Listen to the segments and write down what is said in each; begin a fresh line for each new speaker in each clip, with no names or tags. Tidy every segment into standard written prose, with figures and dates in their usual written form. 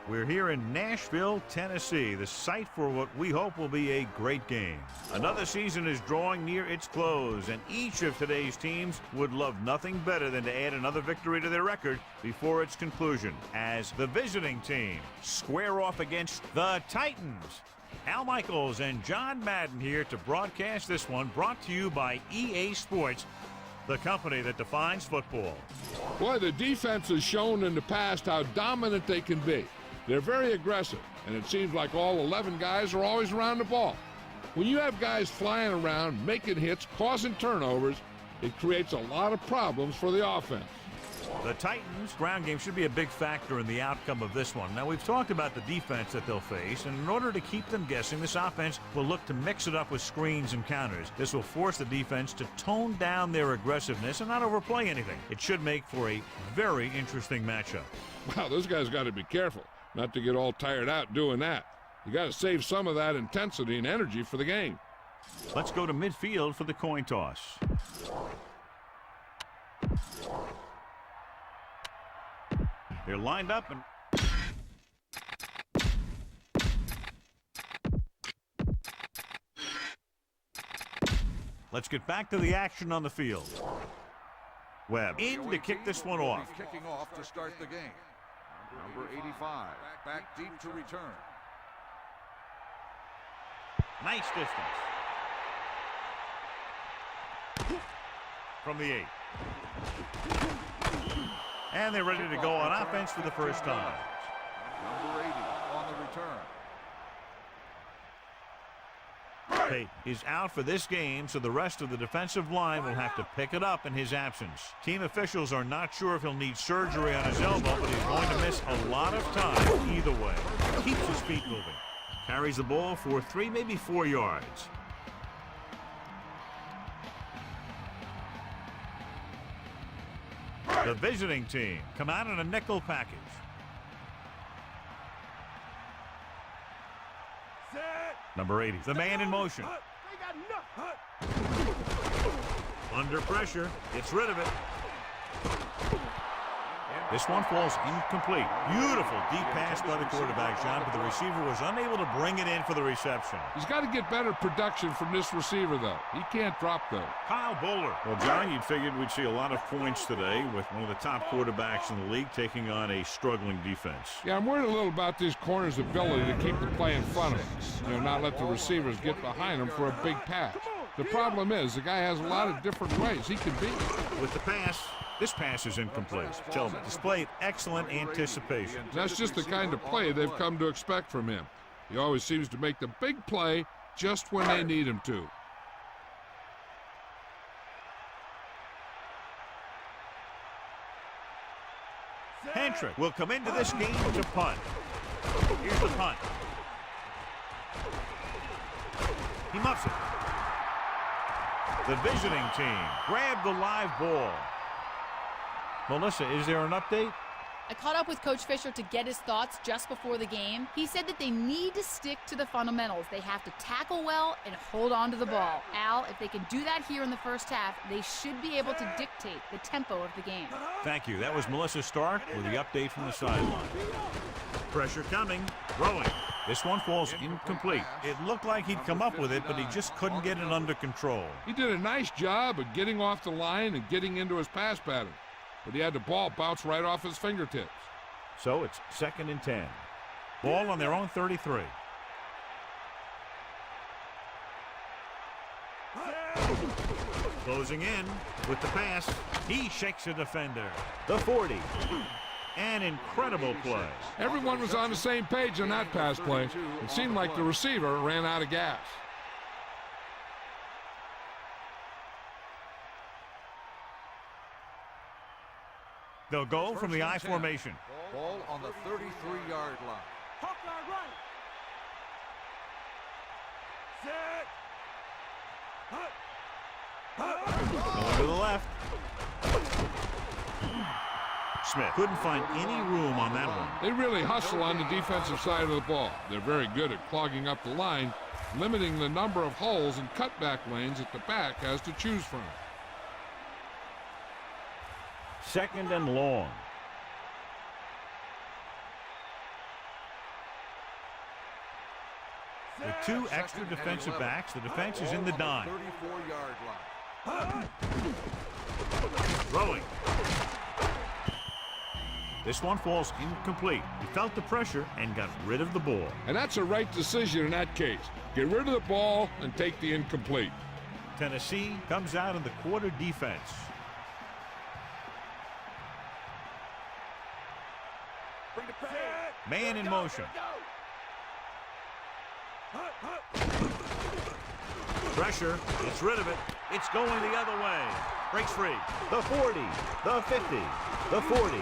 We're here in Nashville, Tennessee, the site for what we hope will be a great game. Another season is drawing near its close, and each of today's teams would love nothing better than to add another victory to their record before its conclusion, as the visiting team square off against the Titans. Al Michaels and John Madden here to broadcast this one, brought to you by EA Sports, the company that defines football.
Boy, the defense has shown in the past how dominant they can be. They're very aggressive, and it seems like all 11 guys are always around the ball. When you have guys flying around, making hits, causing turnovers, it creates a lot of problems for the offense.
The Titans' ground game should be a big factor in the outcome of this one. Now, we've talked about the defense that they'll face, and in order to keep them guessing, this offense will look to mix it up with screens and counters. This will force the defense to tone down their aggressiveness and not overplay anything. It should make for a very interesting matchup.
Wow, those guys got to be careful not to get all tired out doing that. You got to save some of that intensity and energy for the game.
Let's go to midfield for the coin toss. They're lined up and let's get back to the action on the field. Webb in to kick this one off.
Kicking off to start the game. Number 85, back deep to return.
Nice distance. From the 8. And they're ready to go on offense for the first time.
Number 80 on the return.
Pate is out for this game, so the rest of the defensive line will have to pick it up in his absence. Team officials are not sure if he'll need surgery on his elbow, but he's going to miss a lot of time either way. Keeps his feet moving. Carries the ball for 3, maybe 4 yards. The visiting team come out in a nickel package. Number 80, the man in motion. Under pressure, gets rid of it. This one falls incomplete. Beautiful deep pass by the quarterback, John, but the receiver was unable to bring it in for the reception.
He's got to get better production from this receiver, though. He can't drop those.
Kyle Bowler. Well, John, you'd figured we'd see a lot of points today with one of the top quarterbacks in the league taking on a struggling defense.
Yeah, I'm worried a little about this corner's ability to keep the play in front of him. Not let the receivers get behind him for a big pass. The problem is the guy has a lot of different ways he can beat.
With the pass, this pass is incomplete. Tillman displayed excellent anticipation.
That's just the kind of play they've come to expect from him. He always seems to make the big play just when they need him to.
Hentrick will come into this game to punt. Here's the punt. He muffs it. The visiting team grabbed the live ball. Melissa, is there an update?
I caught up with Coach Fisher to get his thoughts just before the game. He said that they need to stick to the fundamentals. They have to tackle well and hold on to the ball. Al, if they can do that here in the first half, they should be able to dictate the tempo of the game.
Thank you. That was Melissa Stark with the update from the sideline. Pressure coming, throwing. This one falls incomplete. It looked like he'd come up with it, but he just couldn't get it under control.
He did a nice job of getting off the line and getting into his pass pattern, but he had the ball bounce right off his fingertips.
So it's 2nd and 10. Ball on their own 33. Closing in with the pass. He shakes a defender. The 40. An incredible play.
Everyone was on the same page on that pass play. It seemed like the receiver ran out of gas.
They'll go from the I formation.
Ball on the 33-yard line.
Going to the left. Smith couldn't find any room on that one.
They really hustle on the defensive side of the ball. They're very good at clogging up the line, limiting the number of holes and cutback lanes that the back has to choose from.
2nd and long. With 2 extra defensive backs, the defense is in the dime.
34-yard line.
Throwing. This one falls incomplete. He felt the pressure and got rid of the ball.
And that's a right decision in that case. Get rid of the ball and take the incomplete.
Tennessee comes out in the quarter defense. Man in motion. Pressure, gets rid of it. It's going the other way. Breaks free. The 40, the 50, the 40.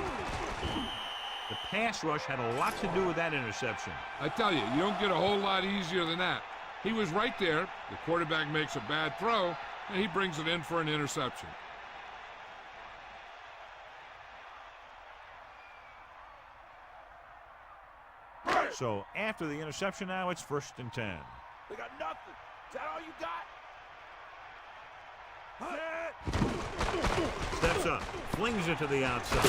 The pass rush had a lot to do with that interception.
I tell you, you don't get a whole lot easier than that. He was right there. The quarterback makes a bad throw, and he brings it in for an interception.
So after the interception now, it's 1st and 10.
We got nothing. Is that all you got?
Steps up, flings it to the outside.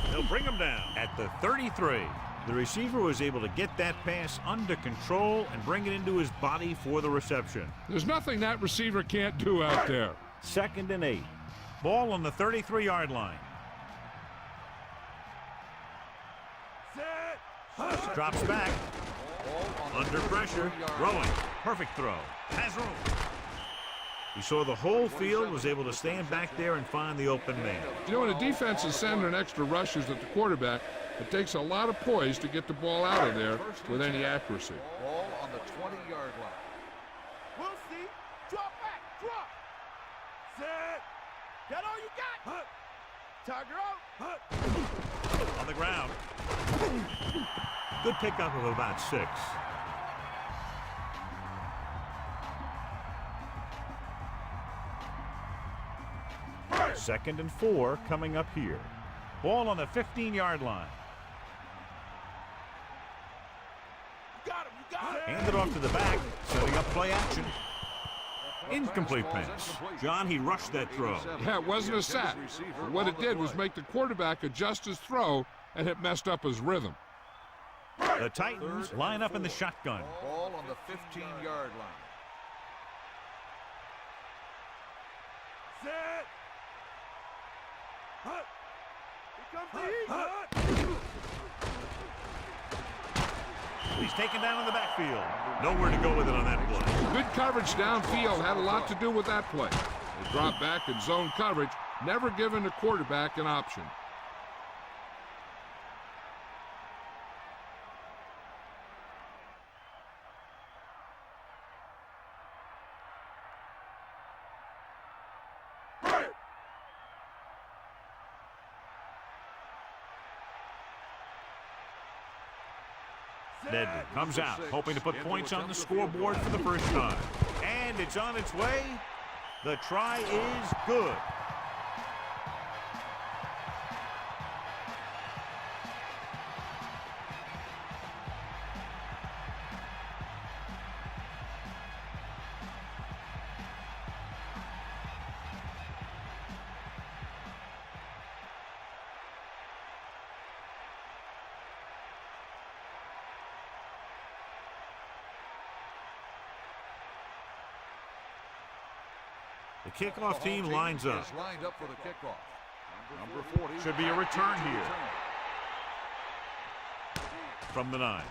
They'll bring him down at the 33. The receiver was able to get that pass under control and bring it into his body for the reception.
There's nothing that receiver can't do out there.
2nd and 8. Ball on the 33-yard line. Drops back. Under pressure. Throwing. Perfect throw. Has room. He saw the whole field, was able to stand back there and find the open man.
You know, when a defense is sending extra rushers at the quarterback, it takes a lot of poise to get the ball out of there with any accuracy.
Ball on the 20-yard line.
We'll see. Drop back. Drop. Set. That all you got? Tiger out.
On the ground. Good pickup of about 6. Second and 4 coming up here. Ball on the 15-yard line.
You got him. You got him.
Handed off to the back, setting up play action. Incomplete pass. John, he rushed that throw.
Yeah, it wasn't a sack. But what it did was make the quarterback adjust his throw, and it messed up his rhythm.
The Titans line up in the shotgun.
Ball on the 15-yard line.
Set. Hut. Here comes the heat.
He's taken down in the backfield. Nowhere to go with it on that play.
Good coverage downfield had a lot to do with that play. They dropped back in zone coverage, never giving the quarterback an option.
Nedley comes out, hoping to put points on the scoreboard for the first time. And it's on its way. The try is good. The kickoff team lines up.
Is lined up for the kickoff. Number 40.
Should be a return here. From the 9.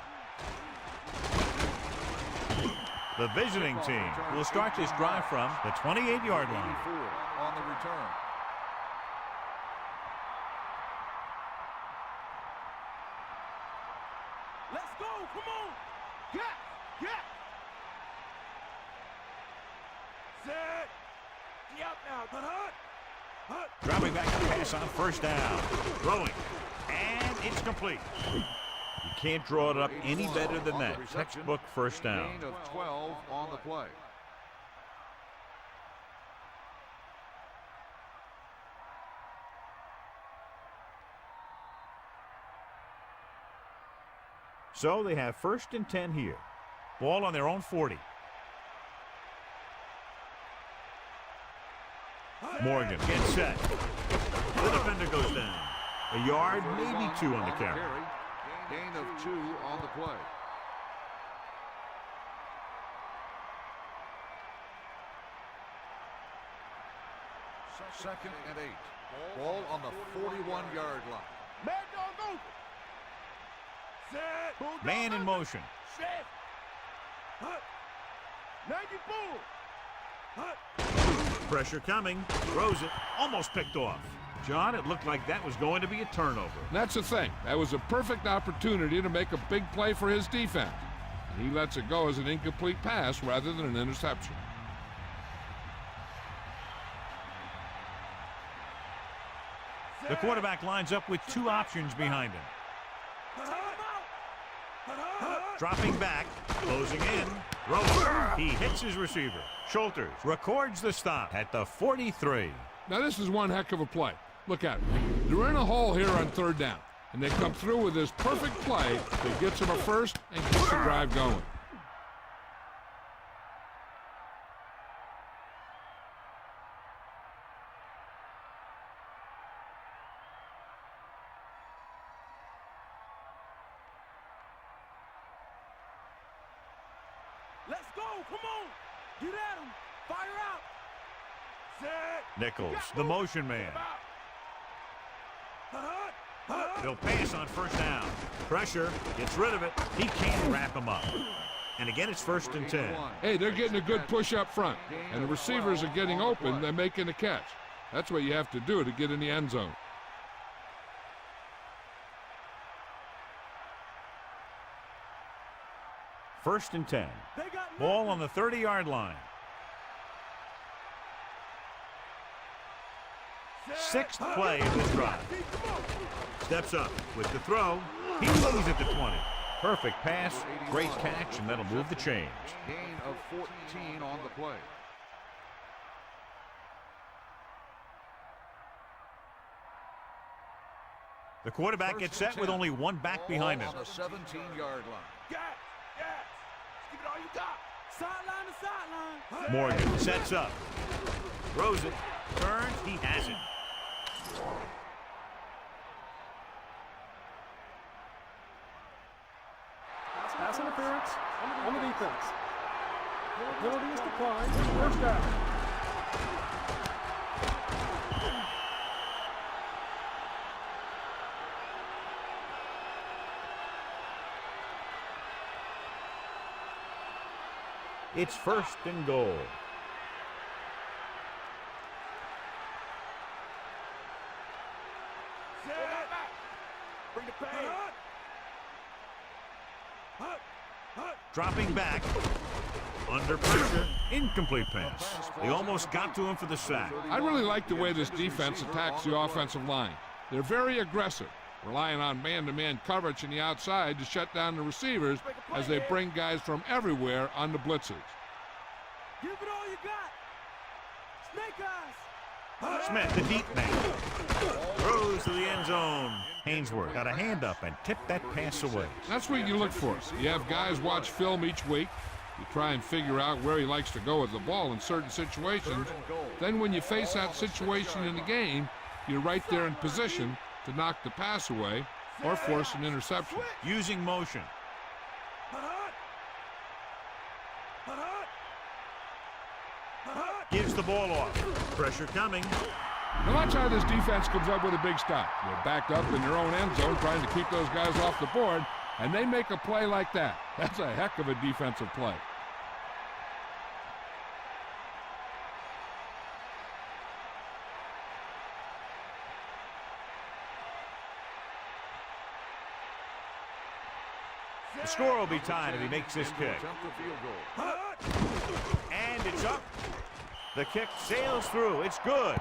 The visiting team will start this drive from the 28-yard line.
84 on the return.
Let's go. Come on. Get. Set. Out now. Hut.
Dropping back to pass on first down. Throwing. And it's complete. You can't draw it up any better than that. Textbook first down.
Gain of 12 on the play.
So they have 1st and 10 here. Ball on their own 40. Morgan gets set. The defender goes down. A yard, maybe 2 on the carry.
Gain of 2 on the play. Second and 8. Ball on the 41-yard line.
Man dog over. Set. Bulldog
Man in
under.
motion.
Set. Hut. 90 bull. Hut.
Pressure coming. Throws it. Almost picked off. John, it looked like that was going to be a turnover.
And that's the thing. That was a perfect opportunity to make a big play for his defense. And he lets it go as an incomplete pass rather than an interception.
The quarterback lines up with two options behind him. Dropping back, closing in, throwing. He hits his receiver. Schulters records the stop at the 43.
Now this is one heck of a play. Look at it. They're in a hole here on third down, and they come through with this perfect play that gets them a first and keeps the drive going.
Let's go. Come on. Get at him. Fire out. Set.
Nichols, the motion man. They'll pass on first down. Pressure, gets rid of it. He can't wrap him up. And again, it's 1st and 10.
Hey, they're getting a good push up front, and the receivers are getting open. They're making a catch. That's what you have to do to get in the end zone.
First and 10. Ball on the 30-yard line. Sixth play of this drive. Steps up with the throw. He lays at the 20. Perfect pass, great catch, and that'll move the chains.
Gain of 14 on the play.
The quarterback gets set with only one back behind him.
On the 17-yard line.
Gas. Give it all you got. Sideline to sideline.
Morgan sets up. Throws it. Turns. He has it.
Pass interference on the defense. Penalty is declined. First down.
It's 1st and goal.
Bring the pain.
Dropping back. Under pressure. Incomplete pass. They almost got to him for the sack.
I really like the way this defense attacks the offensive line. They're very aggressive, relying on man-to-man coverage in the outside to shut down the receivers as they bring guys from everywhere on the blitzes.
Give it all you got. Snake eyes.
Smith, the deep man. Throws to the end zone. Hainsworth got a hand up and tipped that pass away.
That's what you look for. You have guys watch film each week. You try and figure out where he likes to go with the ball in certain situations. Then when you face that situation in the game, you're right there in position to knock the pass away or force an interception.
Using motion. Gives the ball off. Pressure coming.
Now watch how this defense comes up with a big stop. They're backed up in their own end zone trying to keep those guys off the board, and they make a play like that. That's a heck of a defensive play.
The score will be tied if he makes this kick. And it's up. The kick sails through. It's good.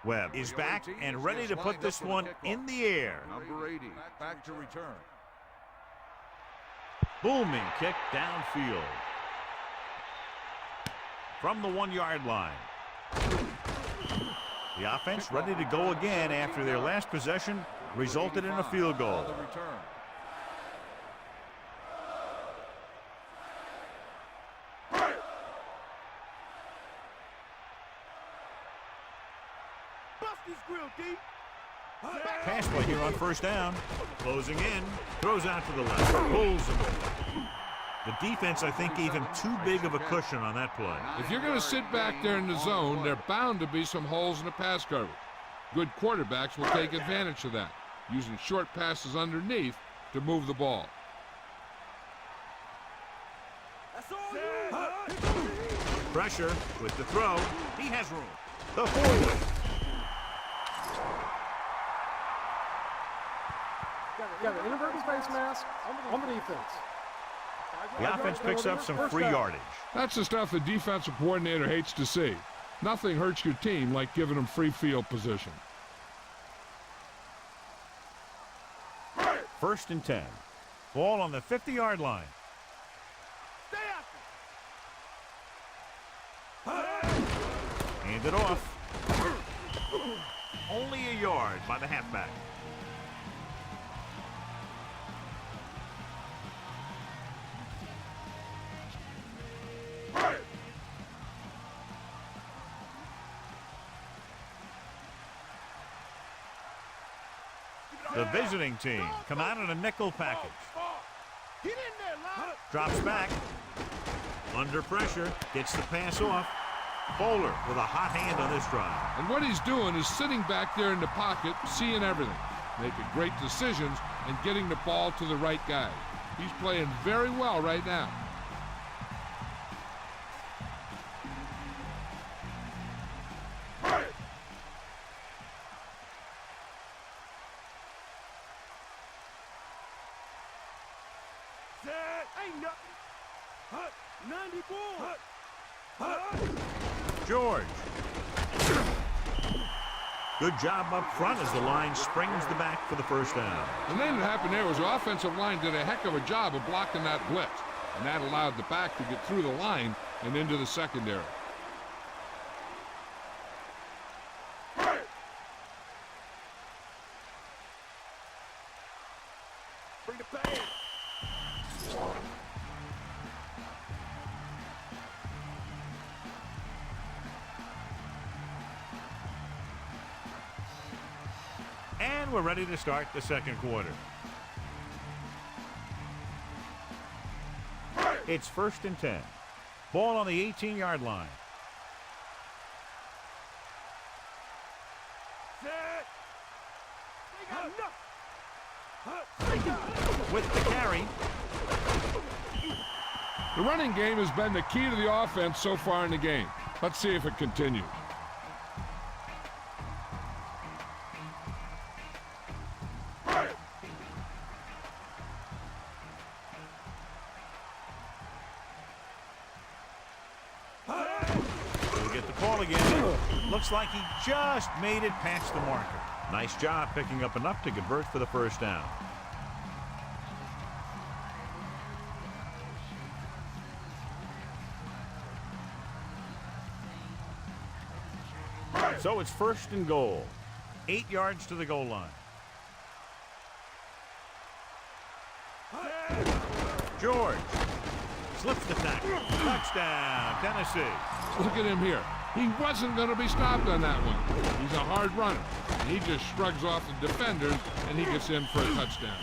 Webb is back and ready to put this one in the air.
Number 80, back to return.
Booming kick downfield. From the 1-yard line. The offense ready to go again after their last possession resulted in a field goal.
real deep.
Pass play here on first down. Closing in. Throws out to the left. Pulls him. The defense, I think, gave him too big of a cushion on that play.
If you're going to sit back there in the zone, there are bound to be some holes in the pass coverage. Good quarterbacks will take advantage of that, using short passes underneath to move the ball.
Pressure with the throw. He has room. The forward.
Got an inadvertent face mask on the defense.
The offense picks up some free yardage.
That's the stuff the defensive coordinator hates to see. Nothing hurts your team like giving them free field position.
1st and 10. Ball on the 50-yard line.
Stay
Hand it off. Only a yard by the halfback. The visiting team come out in a nickel package.
Get in there, Lon.
Drops back. Under pressure. Gets the pass off. Bowler with a hot hand on this drive.
And what he's doing is sitting back there in the pocket, seeing everything, making great decisions, and getting the ball to the right guy. He's playing very well right now.
Ain't nothing. 94.
George. Good job up front as the line springs the back for the first down.
And then what happened there was the offensive line did a heck of a job of blocking that blitz. And that allowed the back to get through the line and into the secondary.
Bring the pass.
And we're ready to start the second quarter. It's 1st and 10. Ball on the 18-yard line.
Set. They got nothing.
With the carry.
The running game has been the key to the offense so far in the game. Let's see if it continues.
Looks like he just made it past the marker. Nice job picking up enough to convert for the first down. So it's 1st and goal. 8 yards to the goal line. George slips the tackle. Touchdown, Tennessee.
Look at him here. He wasn't going to be stopped on that one. He's a hard runner. And he just shrugs off the defenders, and he gets in for a touchdown.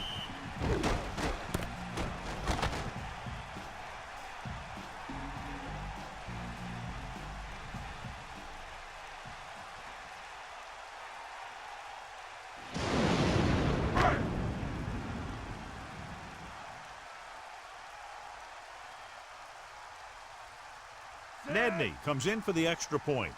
Nedney comes in for the extra point.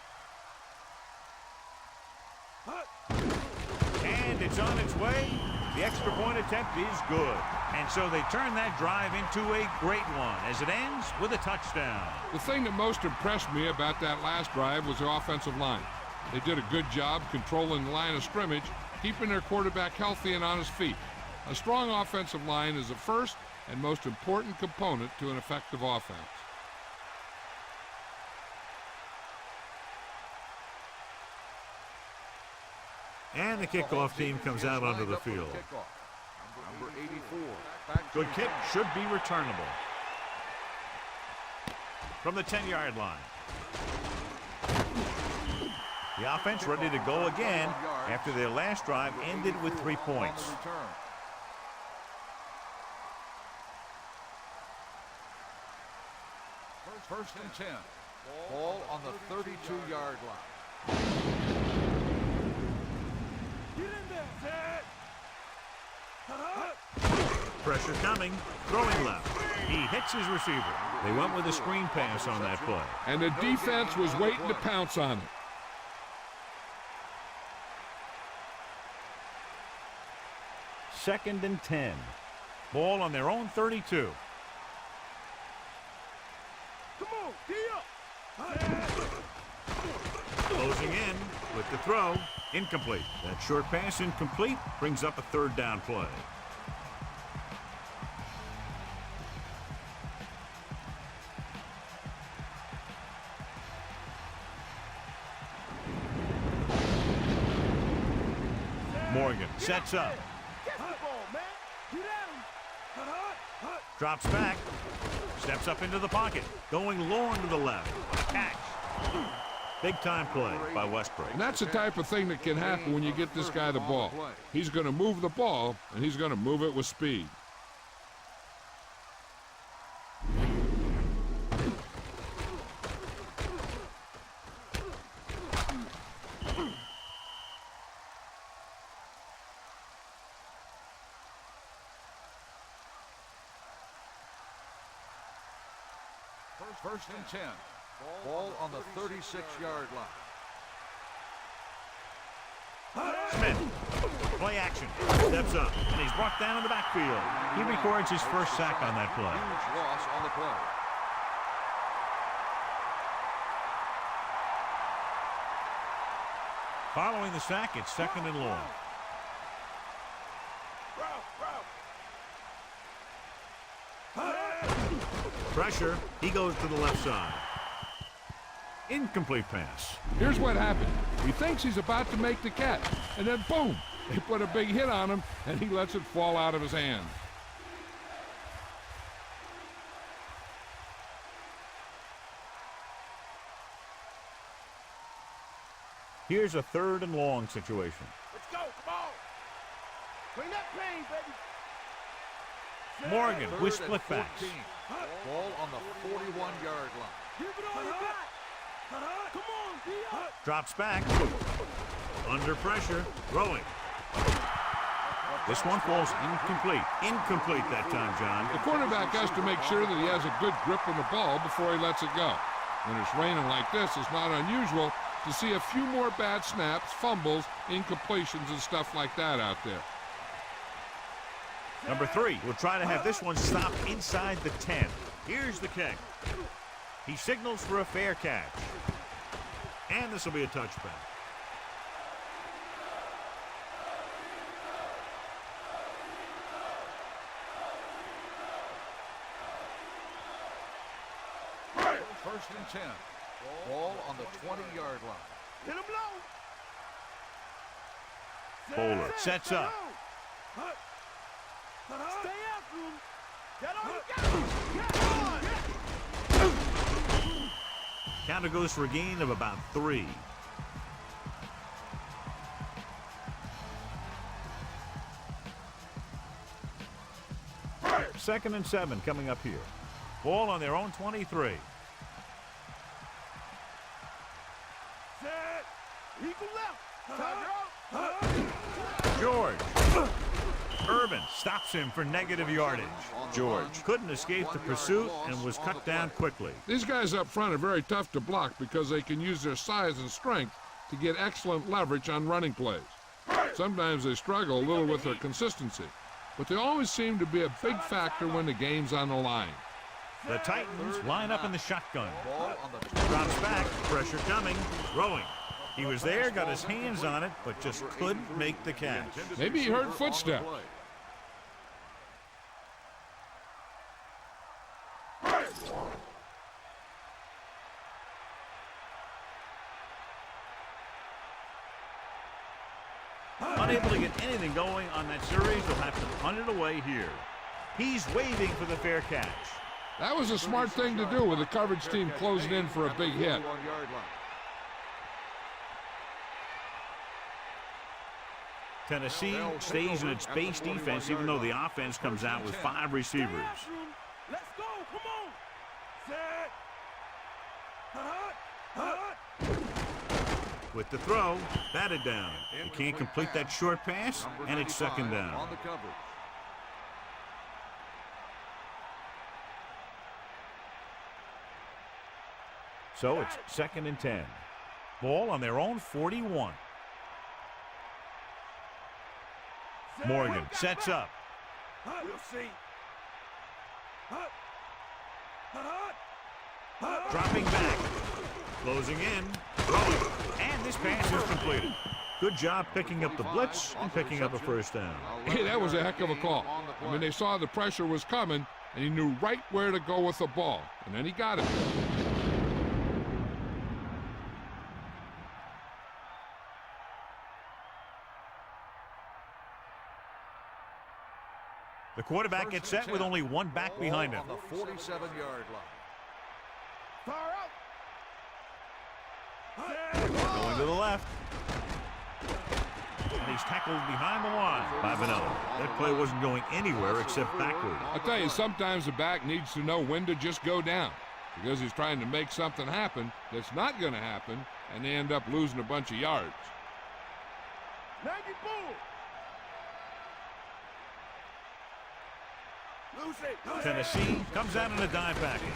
And it's on its way. The extra point attempt is good. And so they turn that drive into a great one as it ends with a touchdown.
The thing that most impressed me about that last drive was the offensive line. They did a good job controlling the line of scrimmage, keeping their quarterback healthy and on his feet. A strong offensive line is the first and most important component to an effective offense.
And the kickoff team comes out onto the field.
Number 84.
Good kick, should be returnable. From the 10-yard line. The offense ready to go again after their last drive ended with 3 points.
First and 10. Ball on the 32-yard line.
Get in there.
Pressure coming. Throwing left. He hits his receiver. They went with a screen pass on that play.
And the defense was waiting to pounce on it.
Second and 10. Ball on their own 32.
Come on, D up.
Closing in with the throw. Incomplete. That short pass incomplete brings up a third down play. Morgan sets up.
Catch the ball, man. Get at him.
Drops back. Steps up into the pocket. Going long to the left. Catch. Big time play by Westbrook.
And that's the type of thing that can happen when you get this guy the ball. He's going to move the ball, and he's going to move it with speed.
First and 10. Ball on the 36-yard line.
Smith. Play action. Steps up. And he's brought down in the backfield. He records his first sack on that play.
Huge loss on the play.
Following the sack, it's second and long. Pressure. He goes to the left side. Incomplete pass.
Here's what happened. He thinks he's about to make the catch, and then boom, they put a big hit on him, and he lets it fall out of his hand.
Here's a third and long situation.
Let's go. Come on. Bring that pain, baby.
Morgan with
Third
split
and
backs.
14. Ball on the 41-yard line.
Give it all you got. Come on, D up.
Drops back. Under pressure. Throwing. This one falls incomplete. Incomplete that time, John.
The quarterback has to make sure that he has a good grip on the ball before he lets it go. When it's raining like this, it's not unusual to see a few more bad snaps, fumbles, incompletions, and stuff like that out there.
Number 3 will try to have this one stopped inside the 10. Here's the kick. He signals for a fair catch. And this will be a touchback.
First and 10. Ball on the 20-yard line.
Hit him low.
Bowler sets up.
Stay after him. Get all you got.
Counter goes for a gain of about 3. Second and 7 coming up here. Ball on their own 23.
Set. Eagle left.
George. Urban stops him for negative yardage. George couldn't escape the pursuit and was cut down quickly.
These guys up front are very tough to block because they can use their size and strength to get excellent leverage on running plays. Sometimes they struggle a little with their consistency, but they always seem to be a big factor when the game's on the line.
The Titans line up in the shotgun. Drops back, pressure coming, throwing. He was there, got his hands on it, but just couldn't make the catch.
Maybe he heard footsteps.
Unable to get anything going on that series, they'll have to punt it away here. He's waving for the fair catch.
That was a smart thing to do with the coverage team closing in for a big hit.
Tennessee stays in its base defense even though the offense comes out with 5 receivers.
Let's go. Come on. Set.
With the throw, batted down. He can't complete that short pass, and it's second down.
On the coverage.
So it's 2nd and 10. Ball on their own 41. Morgan sets up.
We'll see.
Dropping back. Closing in. Throwing. And this pass is completed. Good job picking up the blitz and picking up a first down.
Hey, that was a heck of a call. I mean, they saw the pressure was coming, and he knew right where to go with the ball. And then he got it.
The quarterback gets set with only one back behind him.
On the 47-yard line.
Far out.
Going to the left. And he's tackled behind the line by Vanilla. That play wasn't going anywhere except backward.
I'll tell you, sometimes the back needs to know when to just go down because he's trying to make something happen that's not going to happen, and they end up losing a bunch of yards.
94.
Tennessee comes out in a dime package.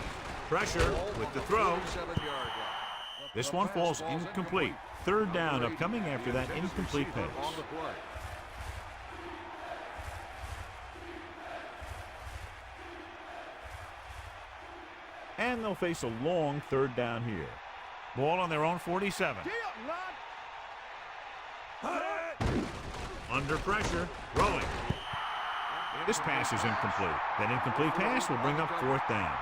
Pressure with the throw.
47-yard line.
This one falls incomplete. Third down upcoming after that incomplete pass.
On the play.
And they'll face a long third down here. Ball on their own 47. Under pressure, throwing. This pass is incomplete. That incomplete pass will bring up 4th down.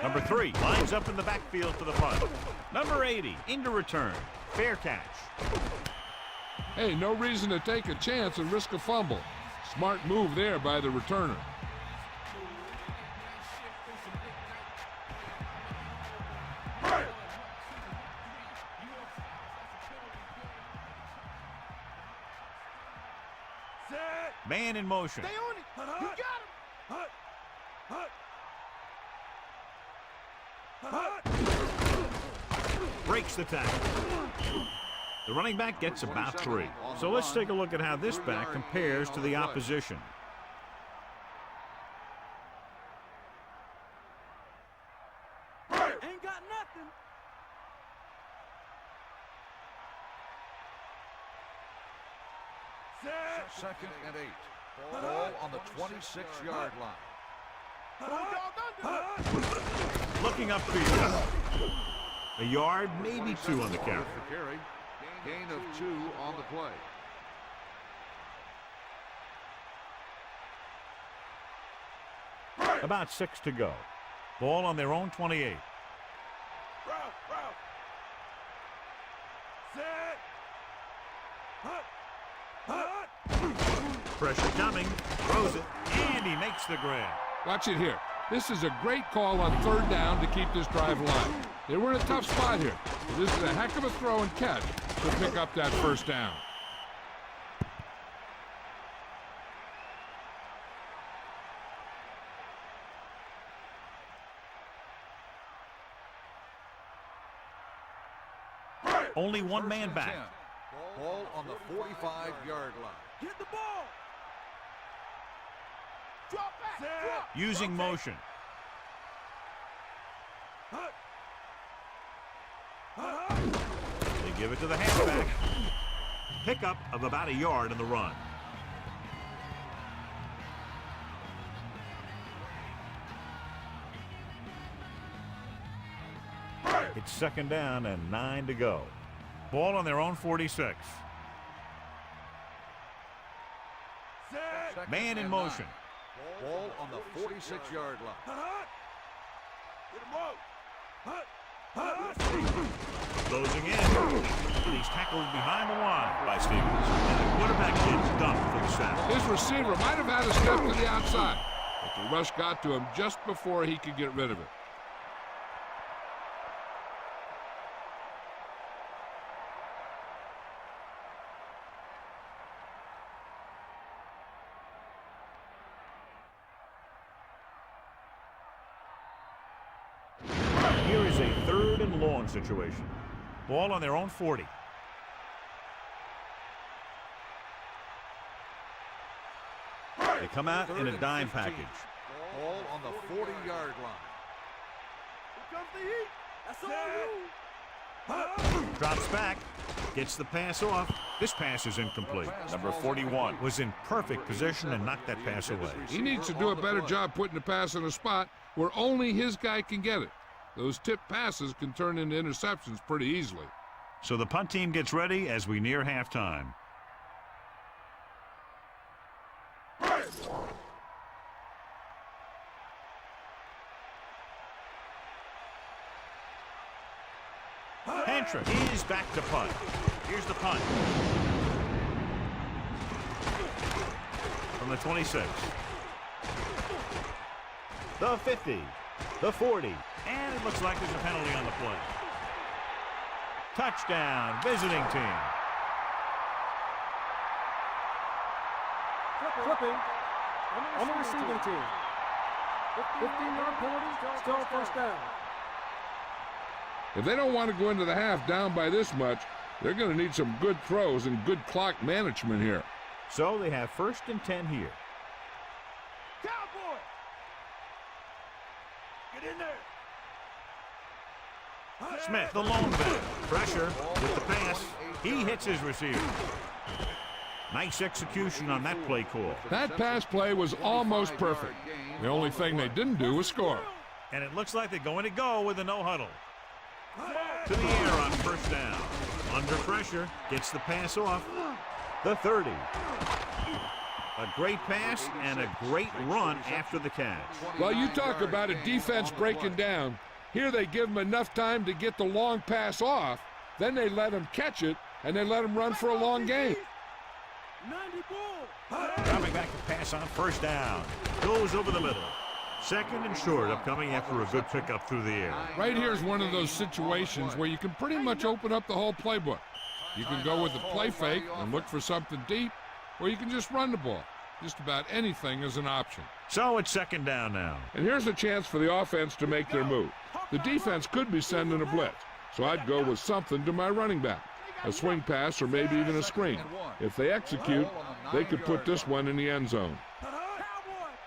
Number 3 lines up in the backfield for the punt. Number 80 into return. Fair catch.
Hey, no reason to take a chance and risk a fumble. Smart move there by the returner.
Man in motion.
Stay on it. You got him.
Breaks the tackle. The running back gets about 3. So let's take a look at how this back compares to the opposition.
Ain't got nothing.
Second and 8. Ball on the 26-yard line.
Looking upfield. A yard, maybe 2 on the carry.
For carry. Gain of 2 on the play.
About 6 to go. Ball on their own 28. Pressure coming. Throws it. And he makes the grab.
Watch it here. This is a great call on 3rd down to keep this drive alive. They were in a tough spot here. This is a heck of a throw and catch to pick up that 1st down.
Only one man back.
Ball on the 45-yard line.
Get the ball. Drop back. Drop.
Using motion. They give it to the halfback. Pickup of about a yard in the run. It's 2nd down and 9 to go. Ball on their own 46. Man in motion.
Ball on the 46-yard line.
Closing in. And he's tackled behind the line by Stevens. And the quarterback gets dumped for the sack.
His receiver might have had a step to the outside, but the rush got to him just before he could get rid of it.
Here is a 3rd and long situation. Ball on their own 40. They come out in a dime package.
Ball on the 40-yard line.
Here comes the heat. That's all you.
Drops back. Gets the pass off. This pass is incomplete. Number 41 was in perfect position and knocked that pass away.
He needs to do a better job putting the pass in a spot where only his guy can get it. Those tip passes can turn into interceptions pretty easily.
So the punt team gets ready as we near halftime. Hantra is back to punt. Here's the punt. From the 26. The 50. The 40. And it looks like there's a penalty on the play. Touchdown, visiting team.
Flipping on the receiving team. 15-yard penalty, still first down.
If they don't want to go into the half down by this much, they're going to need some good throws and good clock management here.
So they have 1st and 10 here.
Cowboy. Get in there.
Smith, the lone back. Pressure with the pass. He hits his receiver. Nice execution on that play call.
That pass play was almost perfect. The only thing they didn't do was score.
And it looks like they're going to go with a no huddle. To the air on 1st down. Under pressure. Gets the pass off. The 30. A great pass and a great run after the catch.
Well, you talk about a defense breaking down. Here they give him enough time to get the long pass off. Then they let him catch it, and they let him run for a long game.
90 ball.
Coming back to pass on 1st down. Goes over the middle. 2nd and short upcoming after a good pickup through the air.
Right here is one of those situations where you can pretty much open up the whole playbook. You can go with the play fake and look for something deep, or you can just run the ball. Just about anything is an option.
So it's 2nd down now.
And here's a chance for the offense to make their move. The defense could be sending a blitz, so I'd go with something to my running back. A swing pass or maybe even a screen. If they execute, they could put this one in the end zone.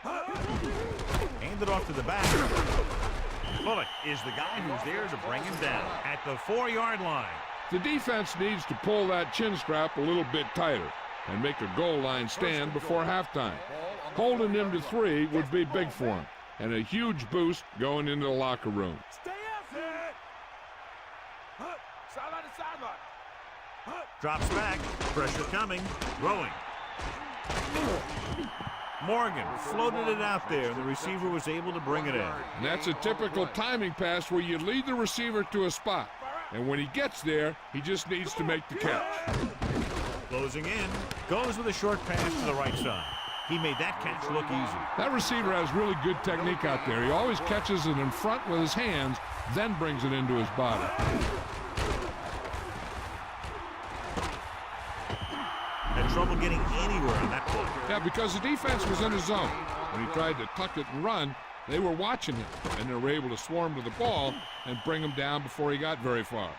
Hand it off to the back. Bullock is the guy who's there to bring him down at the 4-yard line.
The defense needs to pull that chin strap a little bit tighter and make a goal line stand before halftime. Holding them to 3 would be big for them, and a huge boost going into the locker room.
Stay out. Sideline to sideline.
Drops back. Pressure coming. Throwing. Morgan floated it out there, and the receiver was able to bring it in.
And that's a typical timing pass where you lead the receiver to a spot. And when he gets there, he just needs to make the catch.
Closing in. Goes with a short pass to the right side. He made that catch look easy.
That receiver has really good technique out there. He always catches it in front with his hands, then brings it into his body.
Had trouble getting anywhere on that play.
Yeah, because the defense was in his zone. When he tried to tuck it and run, they were watching him, and they were able to swarm to the ball and bring him down before he got very far.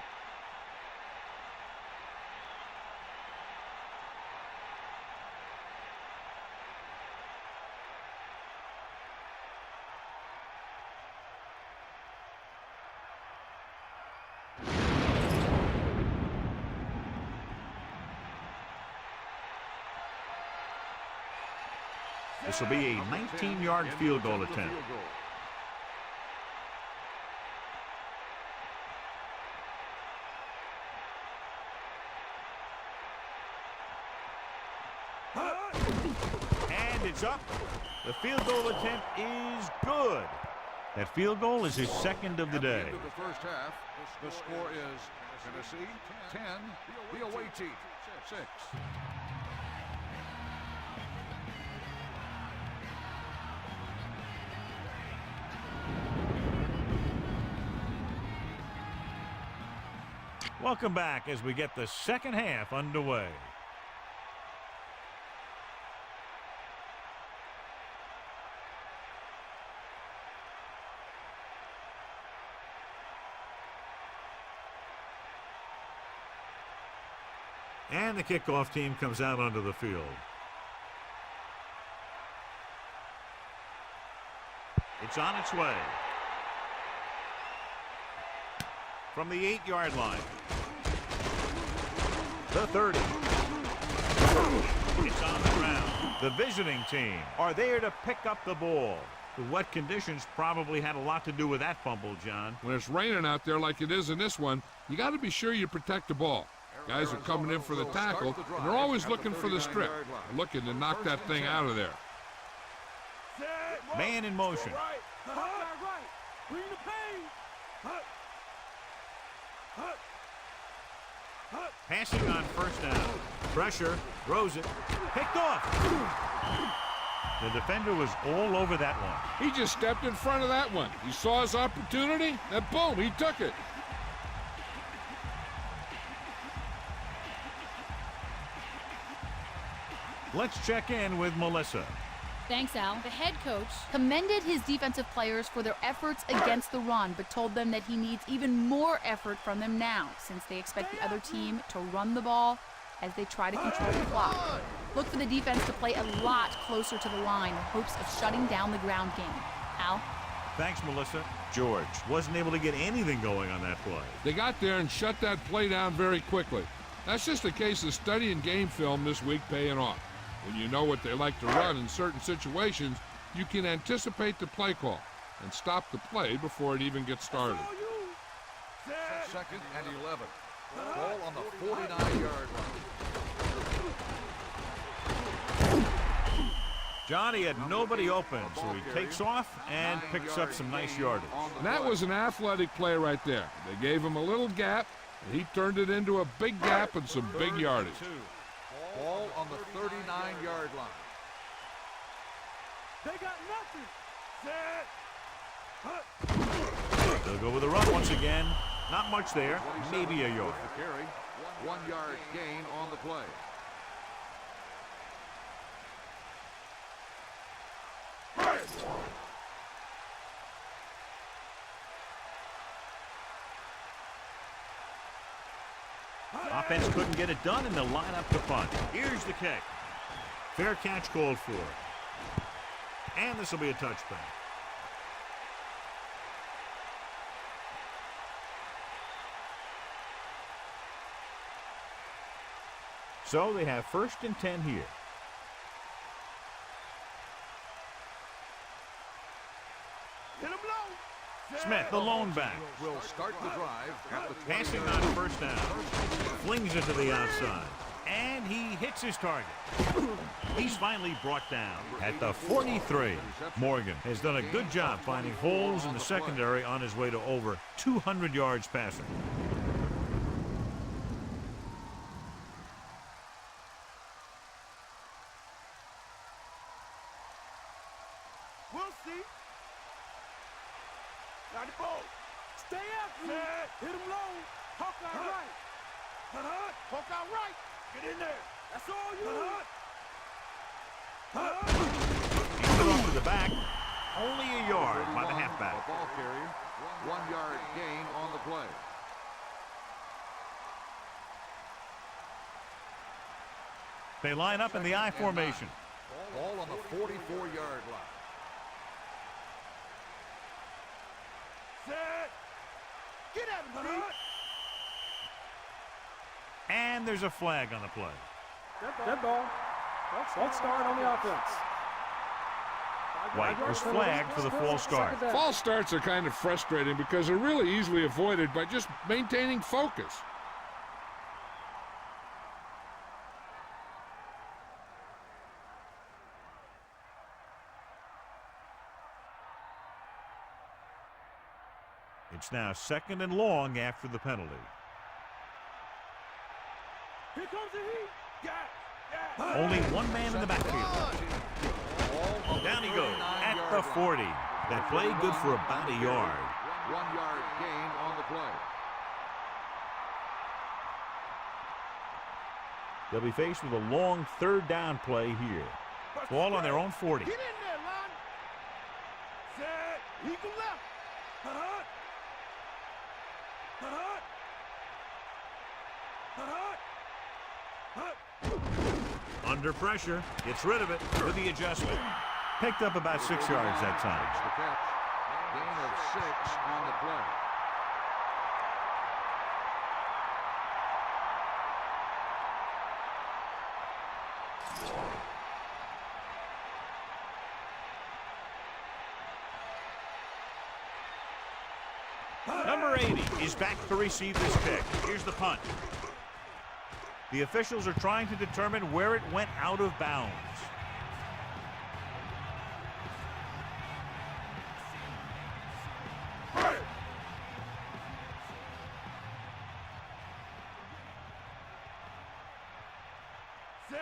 This will be a 19-yard field goal attempt. And it's up. The field goal attempt is good. That field goal is his second of the
At
day.
the end of the first half, the score is Tennessee 10, the away team 6.
Welcome back as we get the second half underway. And the kickoff team comes out onto the field. It's on its way. From the 8-yard line. The 30. It's on the ground. The visiting team are there to pick up the ball. The wet conditions probably had a lot to do with that fumble, John.
When it's raining out there like it is in this one, you got to be sure you protect the ball. Guys are coming in for the tackle, and they're always looking for the strip. They're looking to knock that thing out of there.
Man in motion.
Bring the pain.
Passing on first down. Pressure. Throws it. Picked off. The defender was all over that one.
He just stepped in front of that one. He saw his opportunity, and boom, he took it.
Let's check in with Melissa.
Thanks, Al. The head coach commended his defensive players for their efforts against the run, but told them that he needs even more effort from them now, since they expect the other team to run the ball as they try to control the clock. Look for the defense to play a lot closer to the line in hopes of shutting down the ground game. Al?
Thanks, Melissa. George wasn't able to get anything going on that play.
They got there and shut that play down very quickly. That's just a case of studying game film this week paying off. When you know what they like to run in certain situations, you can anticipate the play call and stop the play before it even gets started.
Second and 11. Ball on the 49-yard line.
Johnny had nobody open, so he takes off and picks up some nice yardage.
And that was an athletic play right there. They gave him a little gap, and he turned it into a big gap and some big yardage.
Ball on the 39-yard line.
They got nothing. Set.
They'll go with a run once again. Not much there. Maybe a yard.
The carry. 1-yard gain on the play.
Offense couldn't get it done, and they'll line up to punt. Here's the kick. Fair catch called for. And this will be a touchback. So they have 1st and 10 here.
Hit him low.
Smith, the lone back.
Will start the drive at the 20
Passing on first down. Flings it to the outside. And he hits his target. He's finally brought down at the 43. Morgan has done a good job finding holes in the secondary on his way to over 200 yards passing.
We'll see. Got the ball. Stay after him. Hit him low. Hawkeye right. Hawkeye right. Get in there. That's all you.
He's put off to the back. Only a yard by the halfback.
Ball carrier. 1-yard gain on the play.
They line up in the I formation.
Ball on the 44-yard line.
Set. Get at him, Pete.
And there's a flag on the play.
Dead ball. False start on the offense.
White was flagged for the false start.
False starts are kind of frustrating because they're really easily avoided by just maintaining focus.
It's now 2nd and long after the penalty.
Here comes the heat.
Only one man in the backfield. Down he goes at the 40. That play good for about a yard.
1 yard gain on the play.
They'll be faced with a long 3rd down play here. Ball on their own 40.
Get in there, Lon. Set. Eagle left. Hut. Hut. Hut. Hut.
Under pressure, gets rid of it with the adjustment. Picked up about 6 yards that time.
The catch. Gain of 6 on the play.
Number 80 is back to receive this kick. Here's the punt. The officials are trying to determine where it went out of bounds.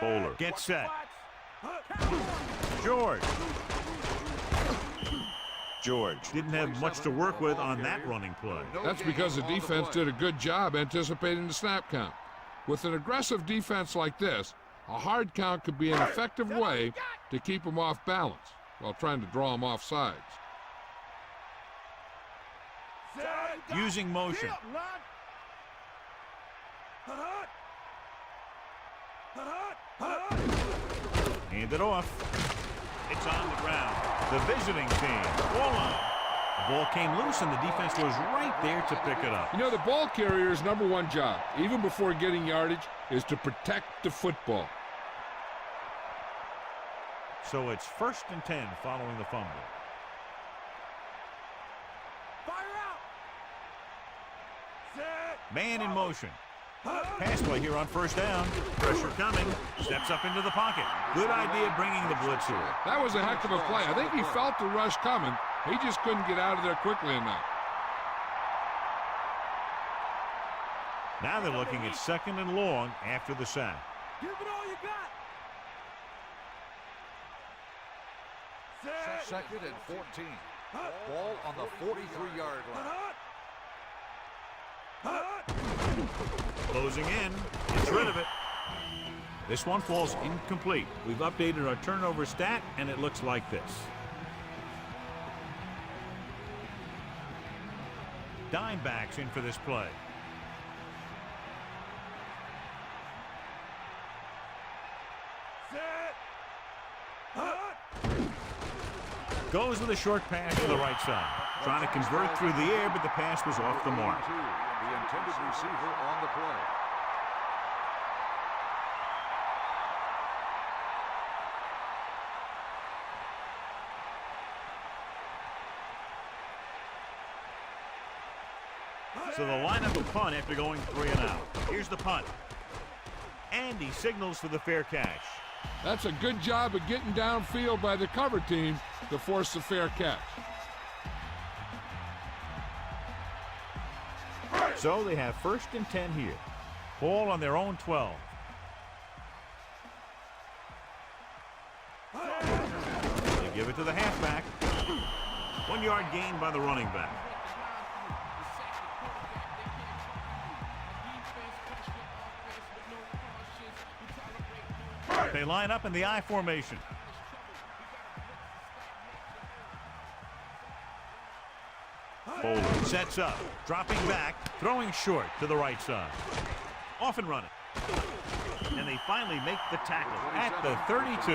Bowler gets set. George didn't have much to work with on that running play.
That's because the defense did a good job anticipating the snap count. With an aggressive defense like this, a hard count could be an effective way to keep them off balance while trying to draw them off sides.
Using motion. Hand it off. It's on the ground. The visiting team. Ball on. The ball came loose and the defense was right there to pick it up.
You know, the ball carrier's #1 job, even before getting yardage, is to protect the football.
So it's 1st and 10 following the fumble.
Fire out. Set.
Man in motion. Pass play here on 1st down. Pressure coming. Steps up into the pocket. Good idea bringing the blitz here.
That was a heck of a play. I think he felt the rush coming. He just couldn't get out of there quickly enough.
Now they're looking at 2nd and long after the sack.
Give it all you got. Set.
2nd and 14. Ball on the 43-yard line.
Closing in. Gets rid of it. This one falls incomplete. We've updated our turnover stat, and it looks like this. Dime backs in for this play.
Set.
Goes with a short pass to the right side. Trying to convert through the air, but the pass was off the mark.
The intended receiver on the play.
So the lineup will punt after going 3 and out. Here's the punt. And he signals for the fair catch.
That's a good job of getting downfield by the cover team to force the fair catch.
So they have 1st and 10 here. Ball on their own 12. They give it to the halfback. 1 yard gain by the running back. They line up in the I formation. Bowler sets up, dropping back, throwing short to the right side. Off and running. And they finally make the tackle at the 32.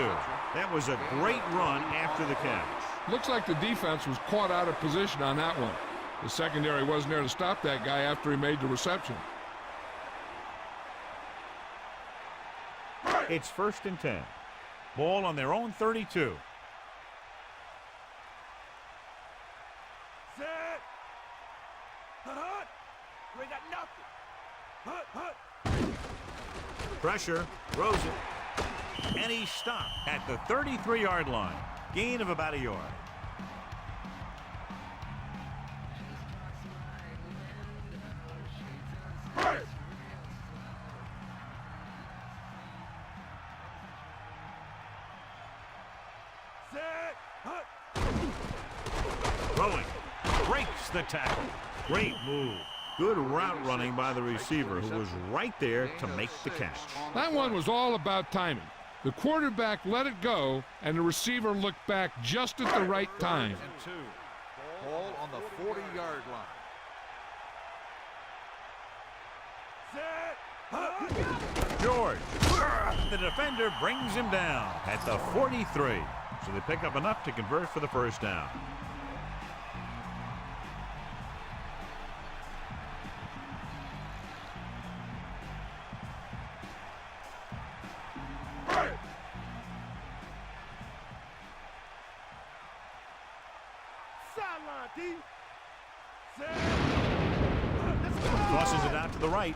That was a great run after the catch.
Looks like the defense was caught out of position on that one. The secondary wasn't there to stop that guy after he made the reception.
It's 1st and 10. Ball on their own 32.
Set. We got nothing.
Pressure, throws it, and he's stopped at the 33-yard line. Gain of about a yard. Throwing. Breaks the tackle. Great move. Good route running by the receiver, who was right there to make the catch.
That one was all about timing. The quarterback let it go, and the receiver looked back just at the right time.
And 2. Ball on the 40-yard line.
George. The defender brings him down at the 43. So they pick up enough to convert for the first down. Tosses it out to the right.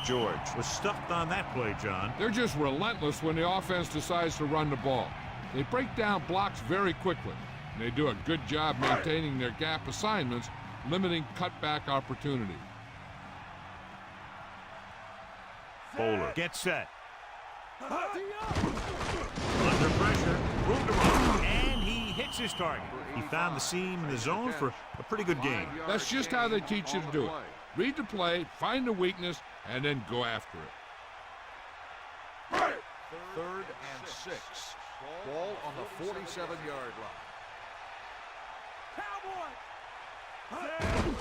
George was stuffed on that play, John.
They're just relentless when the offense decides to run the ball. They break down blocks very quickly. They do a good job maintaining their gap assignments, limiting cutback opportunity.
Bowler gets set. Under pressure, moved around, and he hits his target. He found the seam in the zone for a pretty good game.
That's just how they teach you to do it. Read the play, find the weakness, and then go after it.
3rd and 6. Ball on the 47-yard line.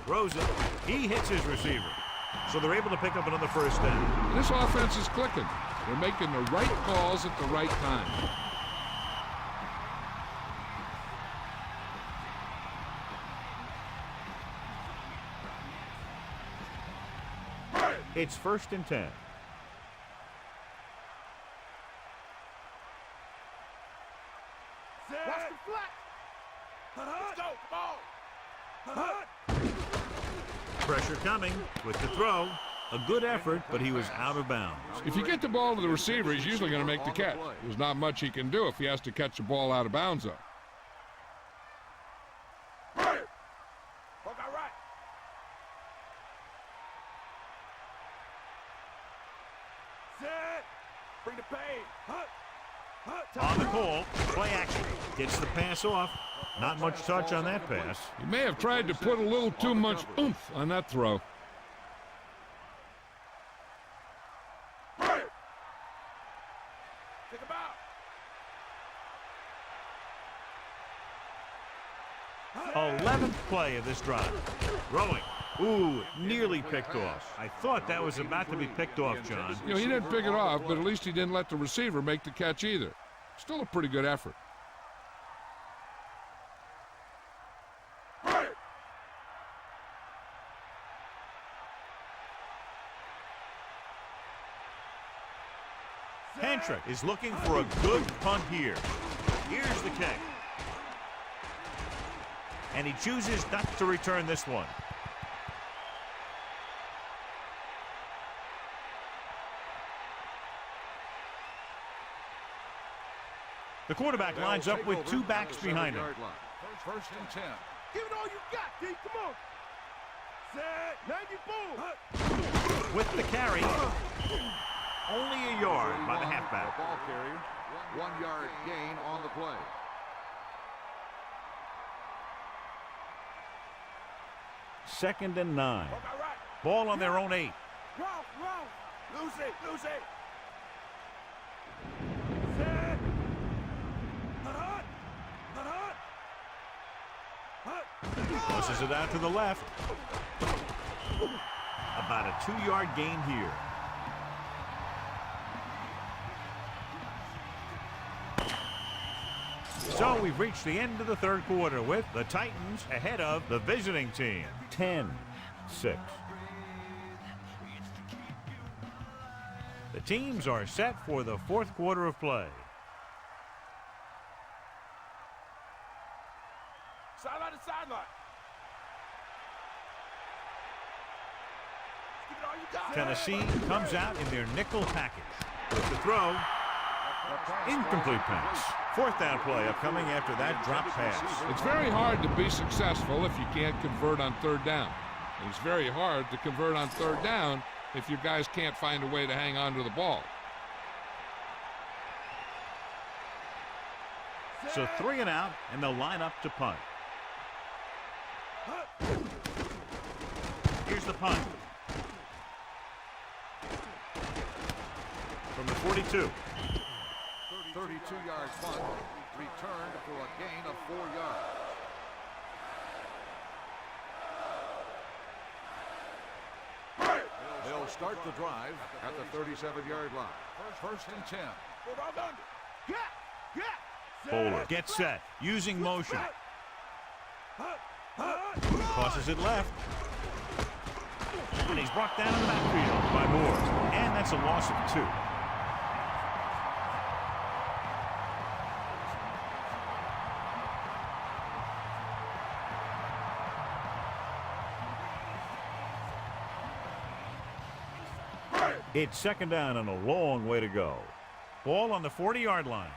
Rosen, he hits his receiver. So they're able to pick up another first down.
This offense is clicking. They're making the right calls at the right time.
It's 1st and 10.
Watch the flat. Let's go. Come on.
Pressure coming with the throw. A good effort, but he was out of bounds.
If you get the ball to the receiver, he's usually going to make the catch. There's not much he can do if he has to catch the ball out of bounds, though.
Bring the pain.
On the call, play action. Gets the pass off. Not much touch on that pass.
He may have tried to put a little too much oomph on that throw.
Think about.
11th play of this drive. Throwing. Ooh, nearly picked off. I thought that was about to be picked off, John.
You know, he didn't pick it off, but at least he didn't let the receiver make the catch either. Still a pretty good effort.
Hentrick is looking for a good punt here. Here's the kick. And he chooses not to return this one. The quarterback lines up with 2 backs behind him.
1st and 10.
Give it all you got, D. Come on. Set. 90 boom.
With the carry, only a yard by the halfback.
Ball carrier. 1-yard gain on the play.
Second and 9. Ball on their own 8.
Lose it. Set.
Pushes it out to the left. About a 2-yard gain here. So we've reached the end of the 3rd quarter with the Titans ahead of the visiting team. 10-6. The teams are set for the 4th quarter of play.
Sideline to sideline. Give it all you got.
Tennessee comes out in their nickel package. With the throw, incomplete pass. 4th down play upcoming after that drop pass.
It's very hard to be successful if you can't convert on 3rd down. And it's very hard to convert on 3rd down if your guys can't find a way to hang on to the ball.
So 3 and out, and they'll line up to punt. Here's the punt. From the 42.
32-yard punt, returned for a gain of 4 yards. They'll start the drive at the 37-yard line. First and 10.
Bowler gets set, using motion. Tosses it left. And he's brought down in the backfield by Moore. And that's a loss of 2. It's second down and a long way to go. Ball on the 40-yard line.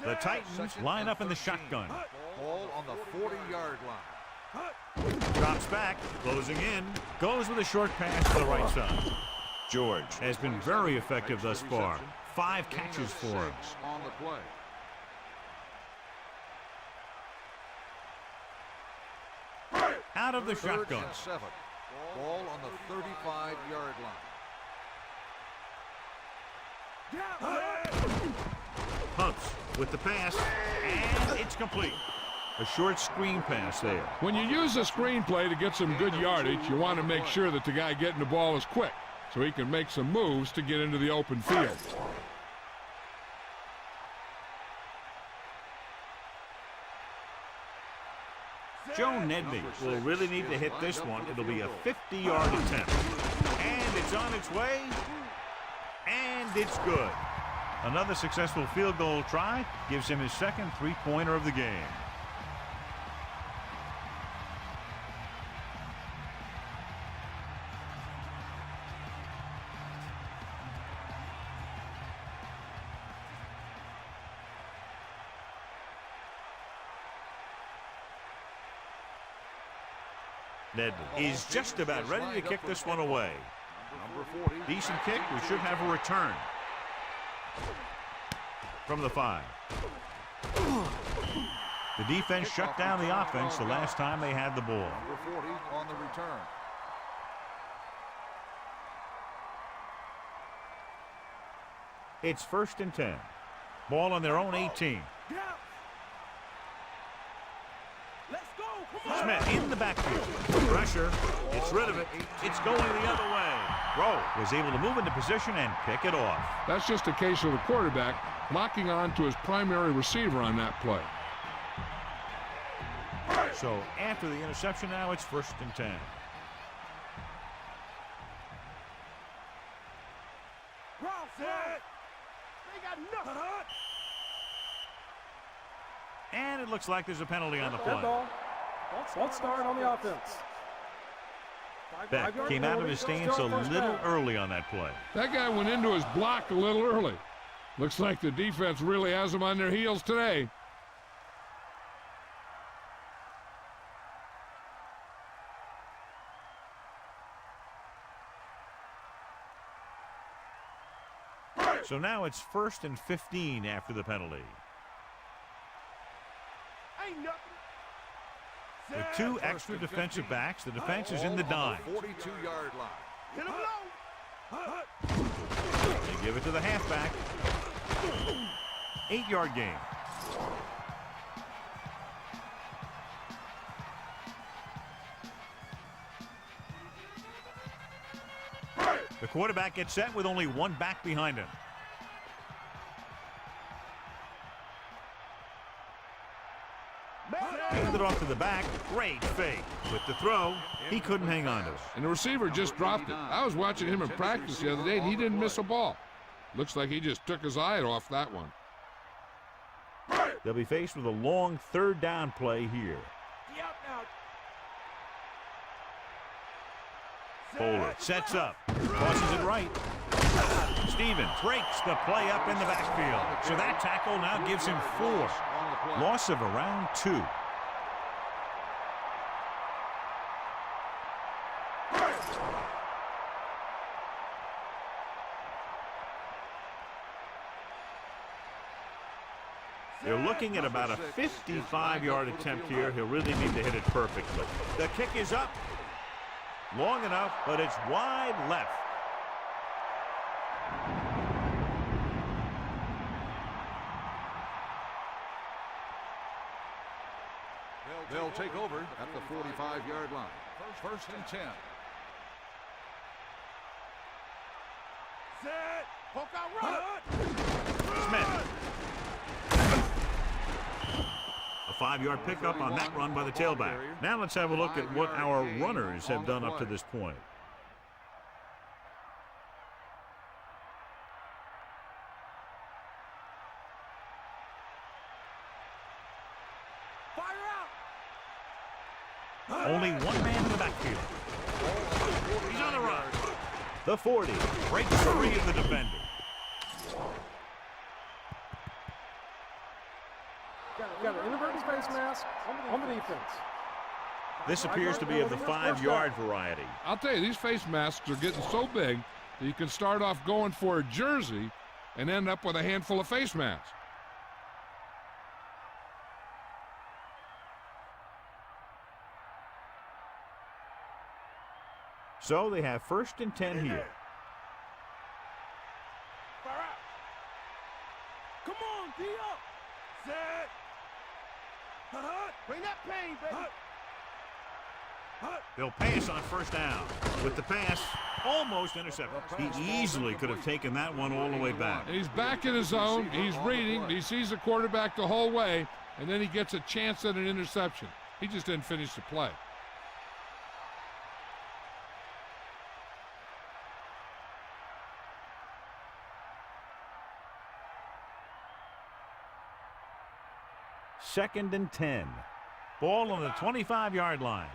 The Titans line up in the shotgun.
Ball on the 40-yard line.
Drops back, closing in, goes with a short pass to the right side. George has been very effective thus far. 5 catches for him.
On the play.
Out of the shotgun.
3rd and 7. Ball on the 35-yard line.
Hunts with the pass, and it's complete. A short screen pass there.
When you use a screenplay to get some good yardage, you want to make sure that the guy getting the ball is quick so he can make some moves to get into the open field.
Joe Nedney will really need to hit this one. It'll be a 50-yard attempt. And it's on its way. And it's good. Another successful field goal try gives him his second 3-pointer of the game. Nedney is just about ready to kick this one away.
Number 40.
Decent kick. We should have a return. From the 5. The defense shut down the offense the last time they had the ball.
Number 40 on the return.
It's 1st and 10. Ball on their own 18. Smith in the backfield. Pressure. It's rid of it. It's going the other way. Rowe was able to move into position and pick it off.
That's just a case of the quarterback locking on to his primary receiver on that play.
So after the interception now, it's 1st and 10. And it looks like there's a penalty on the play.
Let's start on the offense.
Beck came out of his stance a little early on that play.
That guy went into his block a little early. Looks like the defense really has them on their heels today.
So now it's 1st and 15 after the penalty. With 2 extra defensive backs, the defense is in the dime.
42-yard line.
They give it to the halfback. 8-yard gain. The quarterback gets set with only 1 back behind him. Handed it off to the back. Great fake. With the throw, he couldn't hang on to it.
And the receiver just dropped it. I was watching him in practice the other day, and he didn't miss a ball. Looks like he just took his eye off that one.
They'll be faced with a long 3rd down play here. Bowler sets up. Crosses it right. Stevens breaks the play up in the backfield. So that tackle now gives him 4. Loss of around 2. They're looking at about a 55-yard attempt here. He'll really need to hit it perfectly. The kick is up. Long enough, but it's wide left.
They'll take over at the 45-yard line. First and 10.
Set. Poke out right.
Smith. A 5-yard pickup on that run by the tailback. Now let's have a look at what our runners have done up to this point. Only one man in the backfield. He's on the run. The 40 breaks free of the defender.
Got an inverted face mask on the defense.
This appears to be of the 5-yard variety.
I'll tell you, these face masks are getting so big that you can start off going for a jersey and end up with a handful of face masks.
So they have first and 10 here.
Come on, D up. Set. Bring that pain, baby.
They'll pass on first down. With the pass, almost intercepted. He easily could have taken that one all the way back.
And he's back in his zone. He's reading. He sees the quarterback the whole way, and then he gets a chance at an interception. He just didn't finish the play.
Second and 10. Ball on the 25-yard line.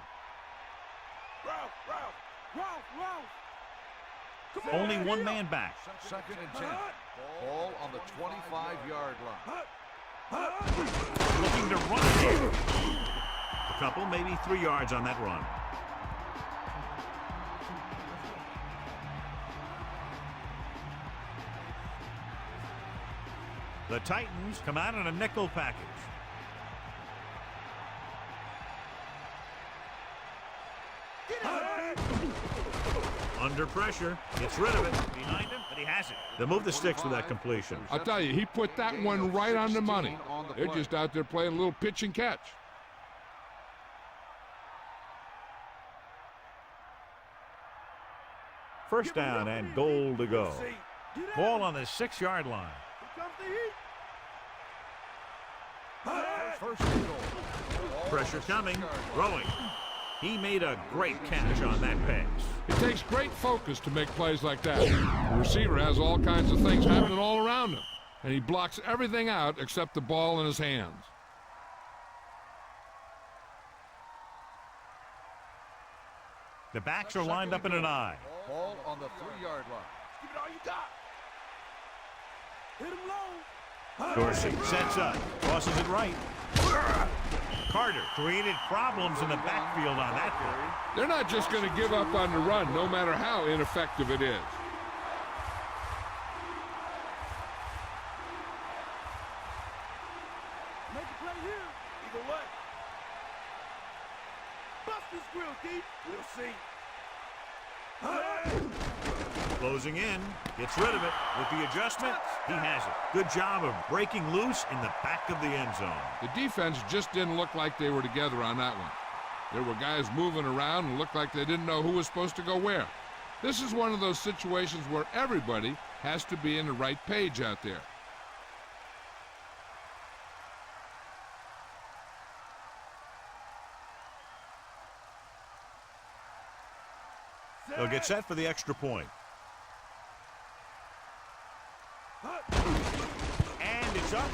Only one man back.
Second and 10. Ball on the 25-yard line.
Looking to run here. A couple, maybe 3 yards on that run. The Titans come out in a nickel package. Under pressure, gets rid of it. Behind him, but he has it. They'll move the sticks with that completion.
I'll tell you, he put that one right on the money. They're just out there playing a little pitch and catch.
First down and goal to go. Ball on the 6-yard line.
First and goal.
Pressure coming, throwing. He made a great catch on that pass.
It takes great focus to make plays like that. The receiver has all kinds of things happening all around him, and he blocks everything out except the ball in his hands.
The backs are lined up in an I.
Ball on the 3-yard line.
Give it all you got. Hit him low.
Dorsey sets up, tosses it right. Carter created problems in the backfield on that play.
They're not just going to give up on the run, no matter how ineffective it is.
Make a play here. Either way. Bust this grill, Keith. We'll see.
Closing in, gets rid of it. With the adjustment, he has it. Good job of breaking loose in the back of the end zone.
The defense just didn't look like they were together on that one. There were guys moving around and looked like they didn't know who was supposed to go where. This is one of those situations where everybody has to be in the right page out there.
They'll get set for the extra point. And it's up.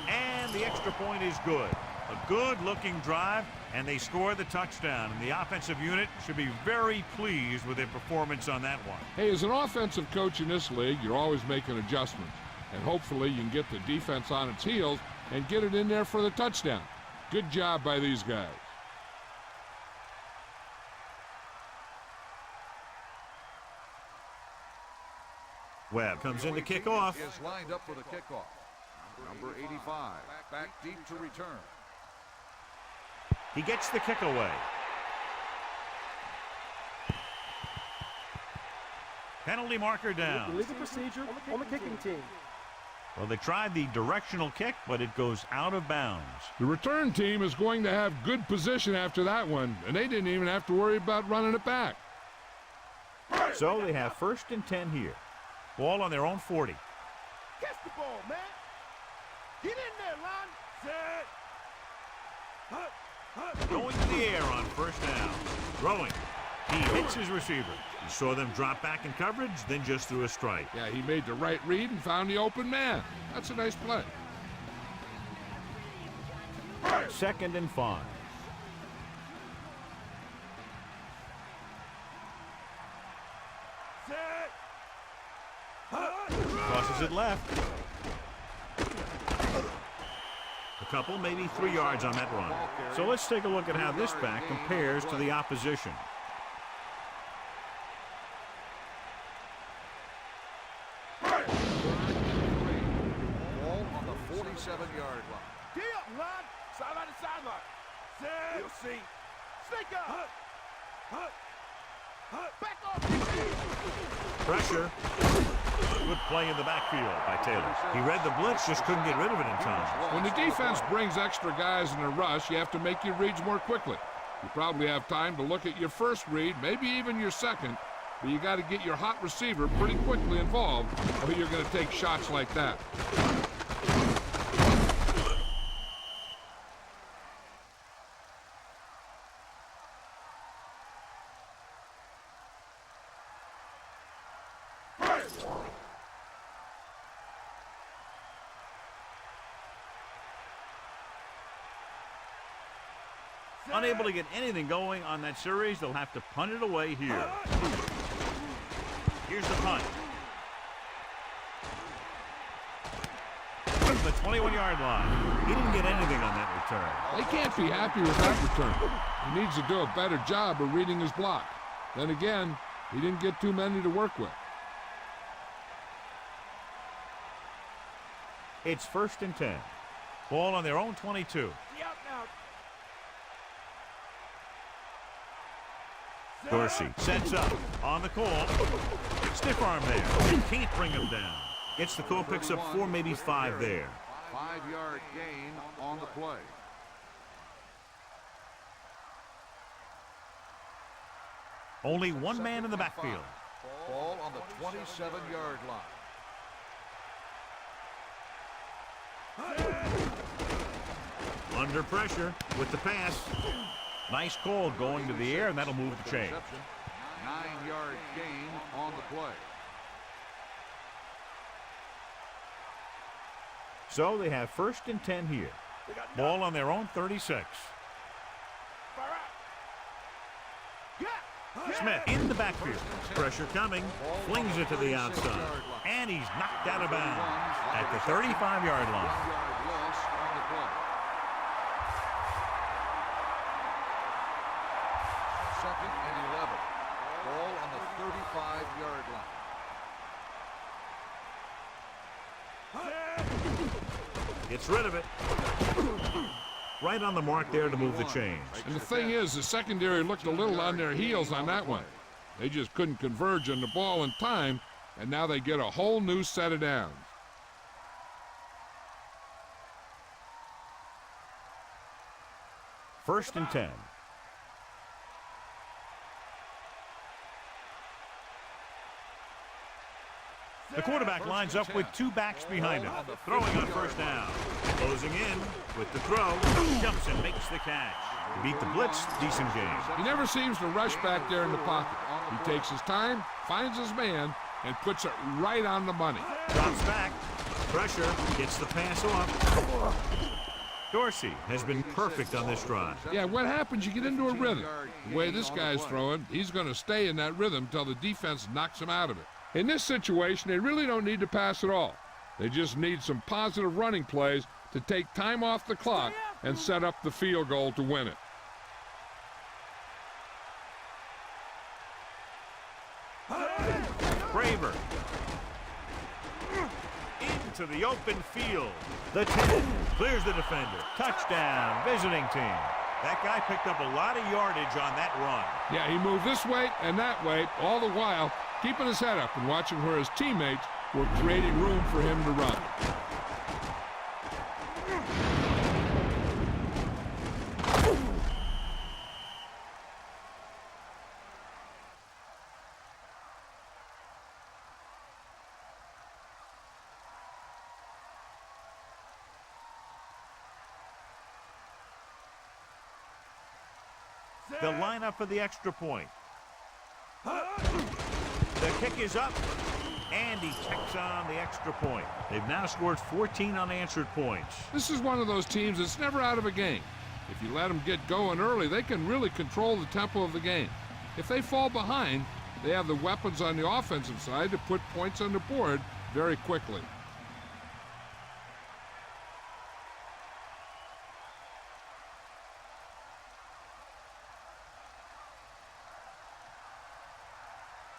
And the extra point is good. A good-looking drive, and they score the touchdown. And the offensive unit should be very pleased with their performance on that one.
Hey, as an offensive coach in this league, you're always making adjustments. And hopefully you can get the defense on its heels and get it in there for the touchdown. Good job by these guys.
Webb comes in to kick off.
Is lined up for the kickoff. Number 85, back deep to return.
He gets the kick away. Penalty marker down.
Illegal procedure on the kicking team.
Well, they tried the directional kick, but it goes out of bounds.
The return team is going to have good position after that one, and they didn't even have to worry about running it back.
So they have 1st and 10 here. Ball on their own 40.
Catch the ball, man. Get in there, Lon. Set.
Going to the air on 1st down. Throwing. He hits his receiver. He saw them drop back in coverage, then just threw a strike.
Yeah, he made the right read and found the open man. That's a nice play.
2nd and 5. Crosses it left. A couple, maybe 3 yards on that run. So let's take a look at how this back compares to the opposition.
Ball on the 47-yard line.
Get up, Lon. Sideline to sideline. Set. You'll see. Snake up. Back off.
Pressure. Good play in the backfield by Taylor. He read the blitz, just couldn't get rid of it in time.
When the defense brings extra guys in a rush, you have to make your reads more quickly. You probably have time to look at your first read, maybe even your second, but you got to get your hot receiver pretty quickly involved, or you're going to take shots like that.
Unable to get anything going on that series, they'll have to punt it away here. Here's the punt. From the 21-yard line. He didn't get anything on that return.
They can't be happy with that return. He needs to do a better job of reading his block. Then again, he didn't get too many to work with.
It's 1st and 10. Ball on their own 22. Dorsey sets up on the call. Stiff arm there. Can't bring him down. Gets the call, picks up 4, maybe 5 there.
5-yard gain on the play.
Only one man in the backfield.
Ball on the 27-yard line.
Under pressure with the pass. Nice call going to the air, and that'll move the chain.
9-yard gain on the play.
So they have 1st and 10 here. Ball on their own 36. Smith in the backfield. Pressure coming. Flings it to the outside. And he's knocked out of bounds at the 35-yard line.
Second and 11. Ball on the 35-yard line.
Gets rid of it. Right on the mark there to move the chains.
And the thing is, the secondary looked a little on their heels on that one. They just couldn't converge on the ball in time, and now they get a whole new set of downs.
First and 10. The quarterback lines up with 2 backs behind him. Throwing on 1st down. Closing in with the throw. Jumps and makes the catch. Beat the blitz. Decent game.
He never seems to rush back there in the pocket. He takes his time, finds his man, and puts it right on the money.
Drops back. Pressure. Gets the pass off. Dorsey has been perfect on this drive.
Yeah, what happens? You get into a rhythm. The way this guy's throwing, he's going to stay in that rhythm until the defense knocks him out of it. In this situation, they really don't need to pass at all. They just need some positive running plays to take time off the clock and set up the field goal to win it.
Braver. into the open field. The 10 clears the defender. Touchdown, visiting team. That guy picked up a lot of yardage on that run.
Yeah, he moved this way and that way, all the while keeping his head up and watching where his teammates were creating room for him to run.
They'll line up for the extra point. The kick is up, and he checks on the extra point. They've now scored 14 unanswered points.
This is one of those teams that's never out of a game. If you let them get going early, they can really control the tempo of the game. If they fall behind, they have the weapons on the offensive side to put points on the board very quickly.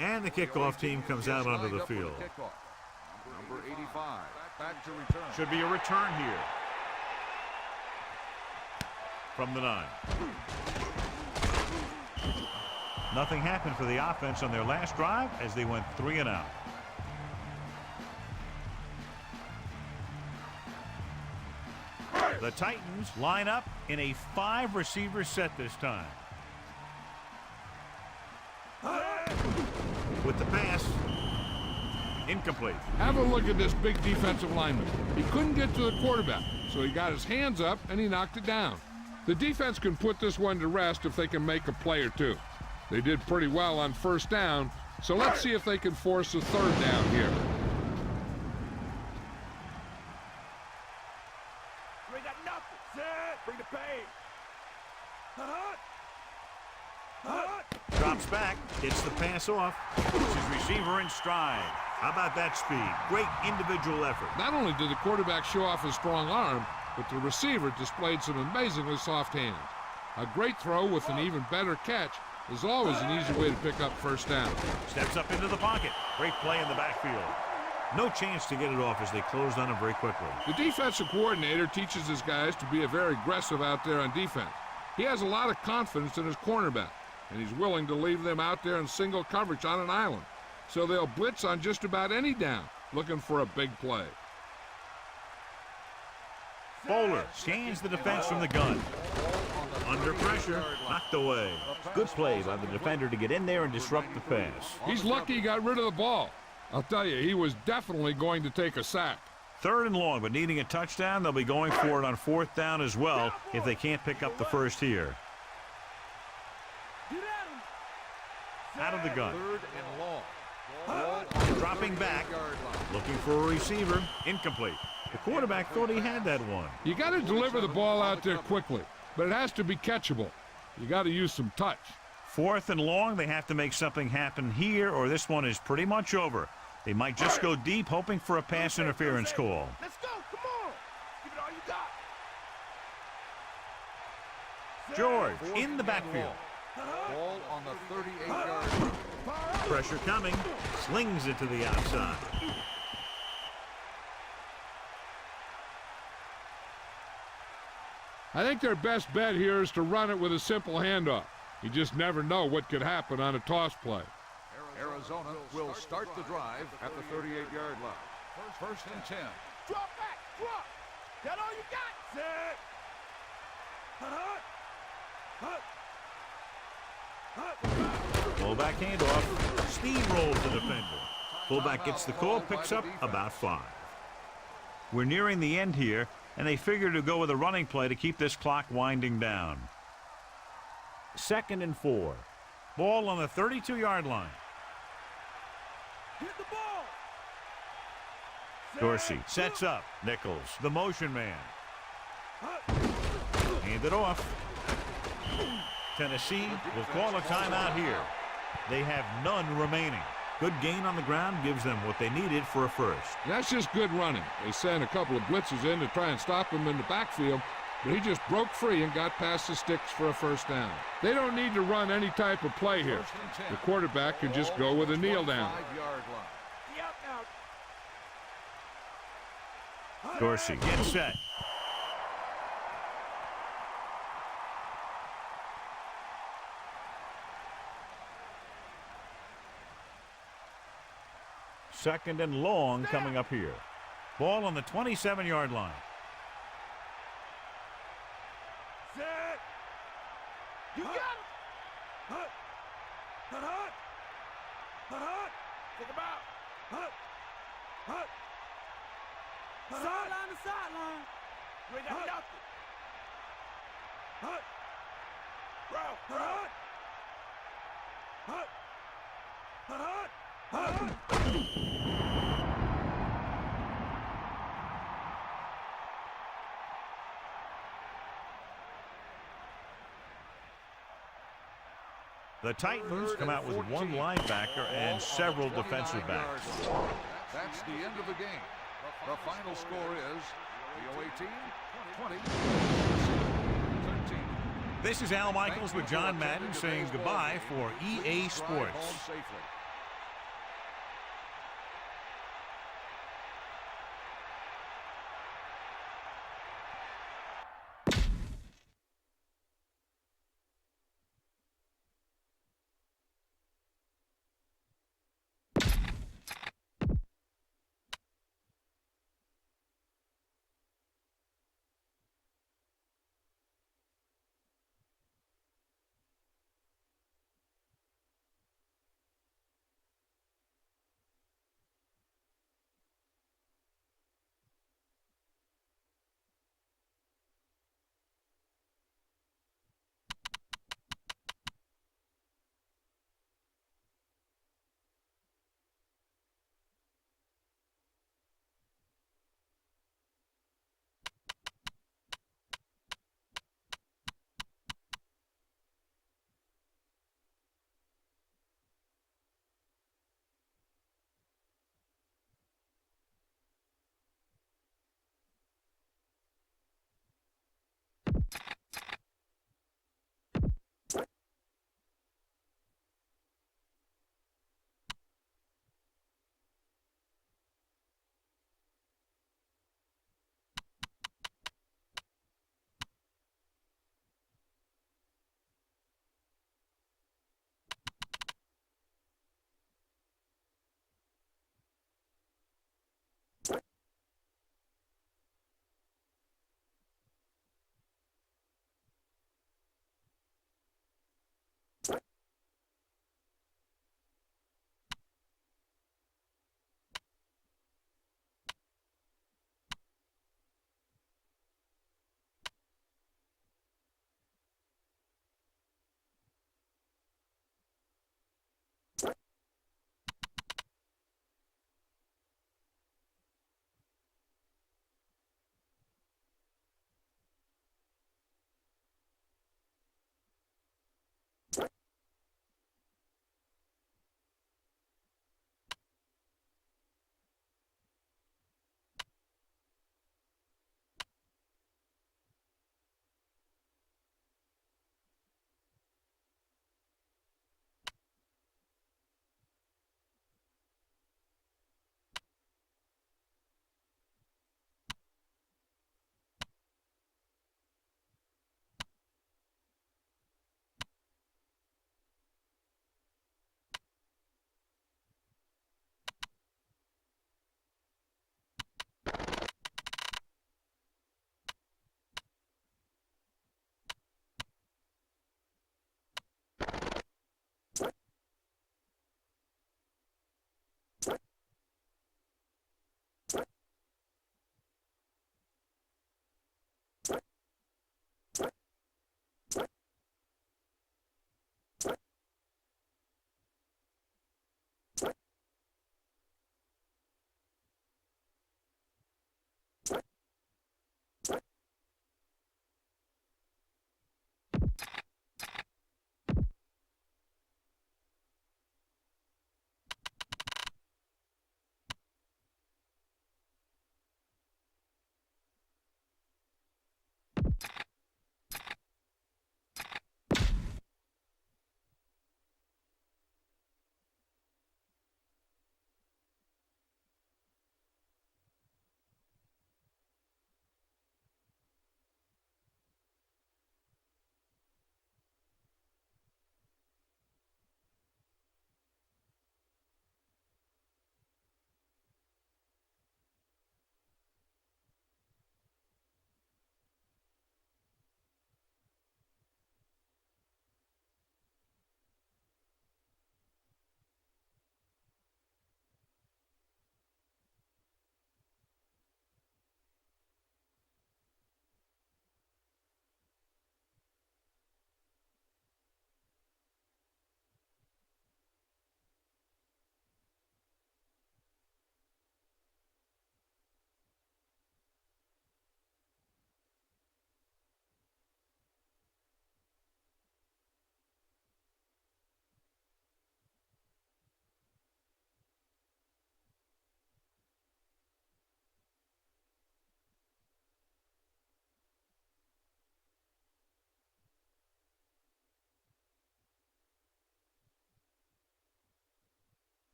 And the kickoff team comes out onto the field.
Number 85, back to return.
Should be a return here. From the 9. Nothing happened for the offense on their last drive as they went 3 and out. The Titans line up in a 5-receiver set this time. With the pass, incomplete.
Have a look at this big defensive lineman. He couldn't get to the quarterback, so he got his hands up and he knocked it down. The defense can put this one to rest if they can make a play or two. They did pretty well on first down, so let's see if they can force a third down here.
We got nothing. Set. Bring the pain.
Drops back, gets the pass off, puts his receiver in stride. How about that speed? Great individual effort.
Not only did the quarterback show off his strong arm, but the receiver displayed some amazingly soft hands. A great throw with an even better catch is always an easy way to pick up first down.
Steps up into the pocket. Great play in the backfield. No chance to get it off as they closed on him very quickly.
The defensive coordinator teaches his guys to be very aggressive out there on defense. He has a lot of confidence in his cornerback, and he's willing to leave them out there in single coverage on an island. So they'll blitz on just about any down, looking for a big play.
Bowler scans the defense from the gun. Under pressure, knocked away. Good play by the defender to get in there and disrupt the pass.
He's lucky he got rid of the ball. I'll tell you, he was definitely going to take a sack.
3rd and long, but needing a touchdown, they'll be going for it on 4th down as well if they can't pick up the first here. Out of the gun.
3rd and long. Ball
Dropping back, looking for a receiver, incomplete. The quarterback thought he had that one.
You got to deliver the ball out there quickly, but it has to be catchable. You got to use some touch.
4th and long, they have to make something happen here or this one is pretty much over. They might just go deep, hoping for a pass interference call.
Let's go. Come on. Give it all you got.
George in the backfield.
Ball on the 38-yard line.
Pressure coming. Slings it to the outside.
I think their best bet here is to run it with a simple handoff. You just never know what could happen on a toss play.
Arizona will start the drive at the 38-yard line. First and 10.
Drop back. Drop. That all you got. Set.
Fullback handoff. Steamrolls the defender. Fullback gets the call, picks up about 5. We're nearing the end here, and they figure to go with a running play to keep this clock winding down. 2nd and 4. Ball on the 32-yard line.
Hit the ball.
Dorsey sets up. Nichols, the motion man. Hand it off. Tennessee will call a timeout here. They have none remaining. Good gain on the ground gives them what they needed for a first.
That's just good running. They sent a couple of blitzes in to try and stop him in the backfield, but he just broke free and got past the sticks for a first down. They don't need to run any type of play here. The quarterback can just go with a kneel down.
Dorsey gets set. Second and long coming up here. Ball on the 27-yard line.
Set. You got it. Hut. Hut, hut. Hut, hut. Think about. Hut. Hut. Sideline to sideline. You ain't got nothing. Hut. Route. Hut. Hut. Hut, hut. Hut.
The Titans come out with one linebacker and several defensive backs.
That's the end of the game. The final score is BOA team 20, 13.
This is Al Michaels with John Madden saying goodbye for EA Sports.
Safely.